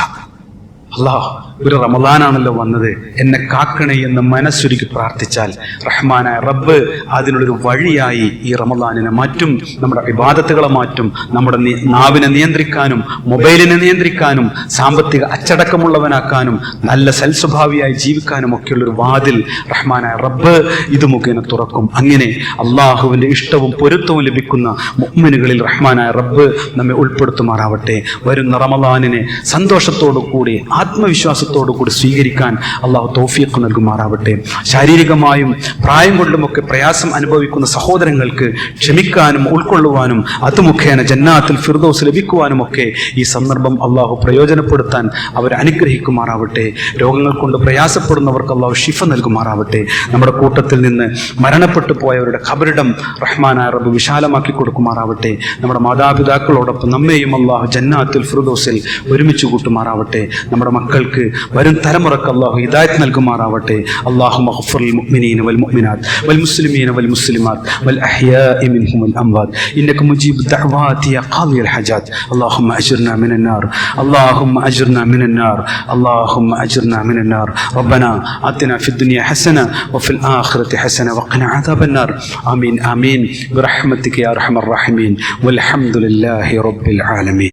അല്ലാഹ്, ഒരു റമദാനാണല്ലോ വന്നത്, എന്നെ കാക്കണേ എന്ന് മനസ്സുരുക്കി പ്രാർത്ഥിച്ചാൽ റഹ്മാനായ റബ്ബ് അതിനുള്ളൊരു വഴിയായി ഈ റമദാനിനെ മാറ്റും, നമ്മുടെ ഇബാദത്തുകളെ മാറ്റും, നമ്മുടെ നാവിനെ നിയന്ത്രിക്കാനും മൊബൈലിനെ നിയന്ത്രിക്കാനും സാമ്പത്തിക അച്ചടക്കമുള്ളവനാക്കാനും നല്ല സൽസ്വഭാവിയായി ജീവിക്കാനും ഒക്കെയുള്ളൊരു വാതിൽ റഹ്മാനായ റബ്ബ് ഇത് മുഖേന തുറക്കും. അങ്ങനെ അള്ളാഹുവിന്റെ ഇഷ്ടവും പൊരുത്തവും ലഭിക്കുന്ന മുഅ്മിനുകളിൽ റഹ്മാനായ റബ്ബ് നമ്മെ ഉൾപ്പെടുത്തുമാറാവട്ടെ. വരുന്ന റമദാനിനെ സന്തോഷത്തോടു കൂടി ആത്മവിശ്വാസത്തോടു കൂടി സ്വീകരിക്കാൻ അള്ളാഹു തൗഫീഖ് നൽകുമാറാവട്ടെ. ശാരീരികമായും പ്രായം കൊണ്ടുമൊക്കെ പ്രയാസം അനുഭവിക്കുന്ന സഹോദരങ്ങൾക്ക് ക്ഷമിക്കാനും ഉൾക്കൊള്ളുവാനും അത് മുഖേന ജന്നാത്തുൽ ഫിർദൗസ് ലഭിക്കുവാനും ഒക്കെ ഈ സന്ദർഭം അള്ളാഹു പ്രയോജനപ്പെടുത്താൻ അവരെ അനുഗ്രഹിക്കുമാറാവട്ടെ. രോഗങ്ങൾ കൊണ്ട് പ്രയാസപ്പെടുന്നവർക്ക് അള്ളാഹു ഷിഫ നൽകുമാറാവട്ടെ. നമ്മുടെ കൂട്ടത്തിൽ നിന്ന് മരണപ്പെട്ടു പോയവരുടെ ഖബറിടം റഹ്മാനായ റബ്ബ് വിശാലമാക്കി കൊടുക്കുമാറാവട്ടെ. നമ്മുടെ മാതാപിതാക്കളോടൊപ്പം നമ്മെയും അള്ളാഹു ജന്നാത്തുൽ ഫിർദൗസിൽ ഒരുമിച്ച് കൂട്ടുമാറാവട്ടെ. നമ്മുടെ മക്കൾക്ക് വരും തലമുറക്ക് അല്ലാഹു ഹിദായത്ത് നൽകുമാറാവട്ടെ. അല്ലാഹുമ്മ ഗ്ഫിർ ലിൽ മുഅ്മിനീന വൽ മുഅ്മിനാത്ത് വൽ മുസ്ലിമീന വൽ മുസ്ലിമാത്ത് വൽ അഹ്യാഇ മിൻഹും വൽ അംവാത്ത് ഇന്നക മുജീബു ദഅവാതി യാ ഖാദിയൽ ഹജാത്ത്. അല്ലാഹുമ്മ അജ്ർനാ മിനൻ നാർ, അല്ലാഹുമ്മ അജ്ർനാ മിനൻ നാർ, അല്ലാഹുമ്മ അജ്ർനാ മിനൻ നാർ. റബ്ബനാ ആതിനാ ഫിദ് ദുനിയ ഹസന വഫിൽ ആഖിറതി ഹസന വഖിനാ അദാബൻ നാർ. ആമീൻ ആമീൻ ബിറഹ്മതിക യാ അർഹമർ റഹീമീൻ വൽഹംദുലില്ലാഹി റബ്ബിൽ ആലമീൻ.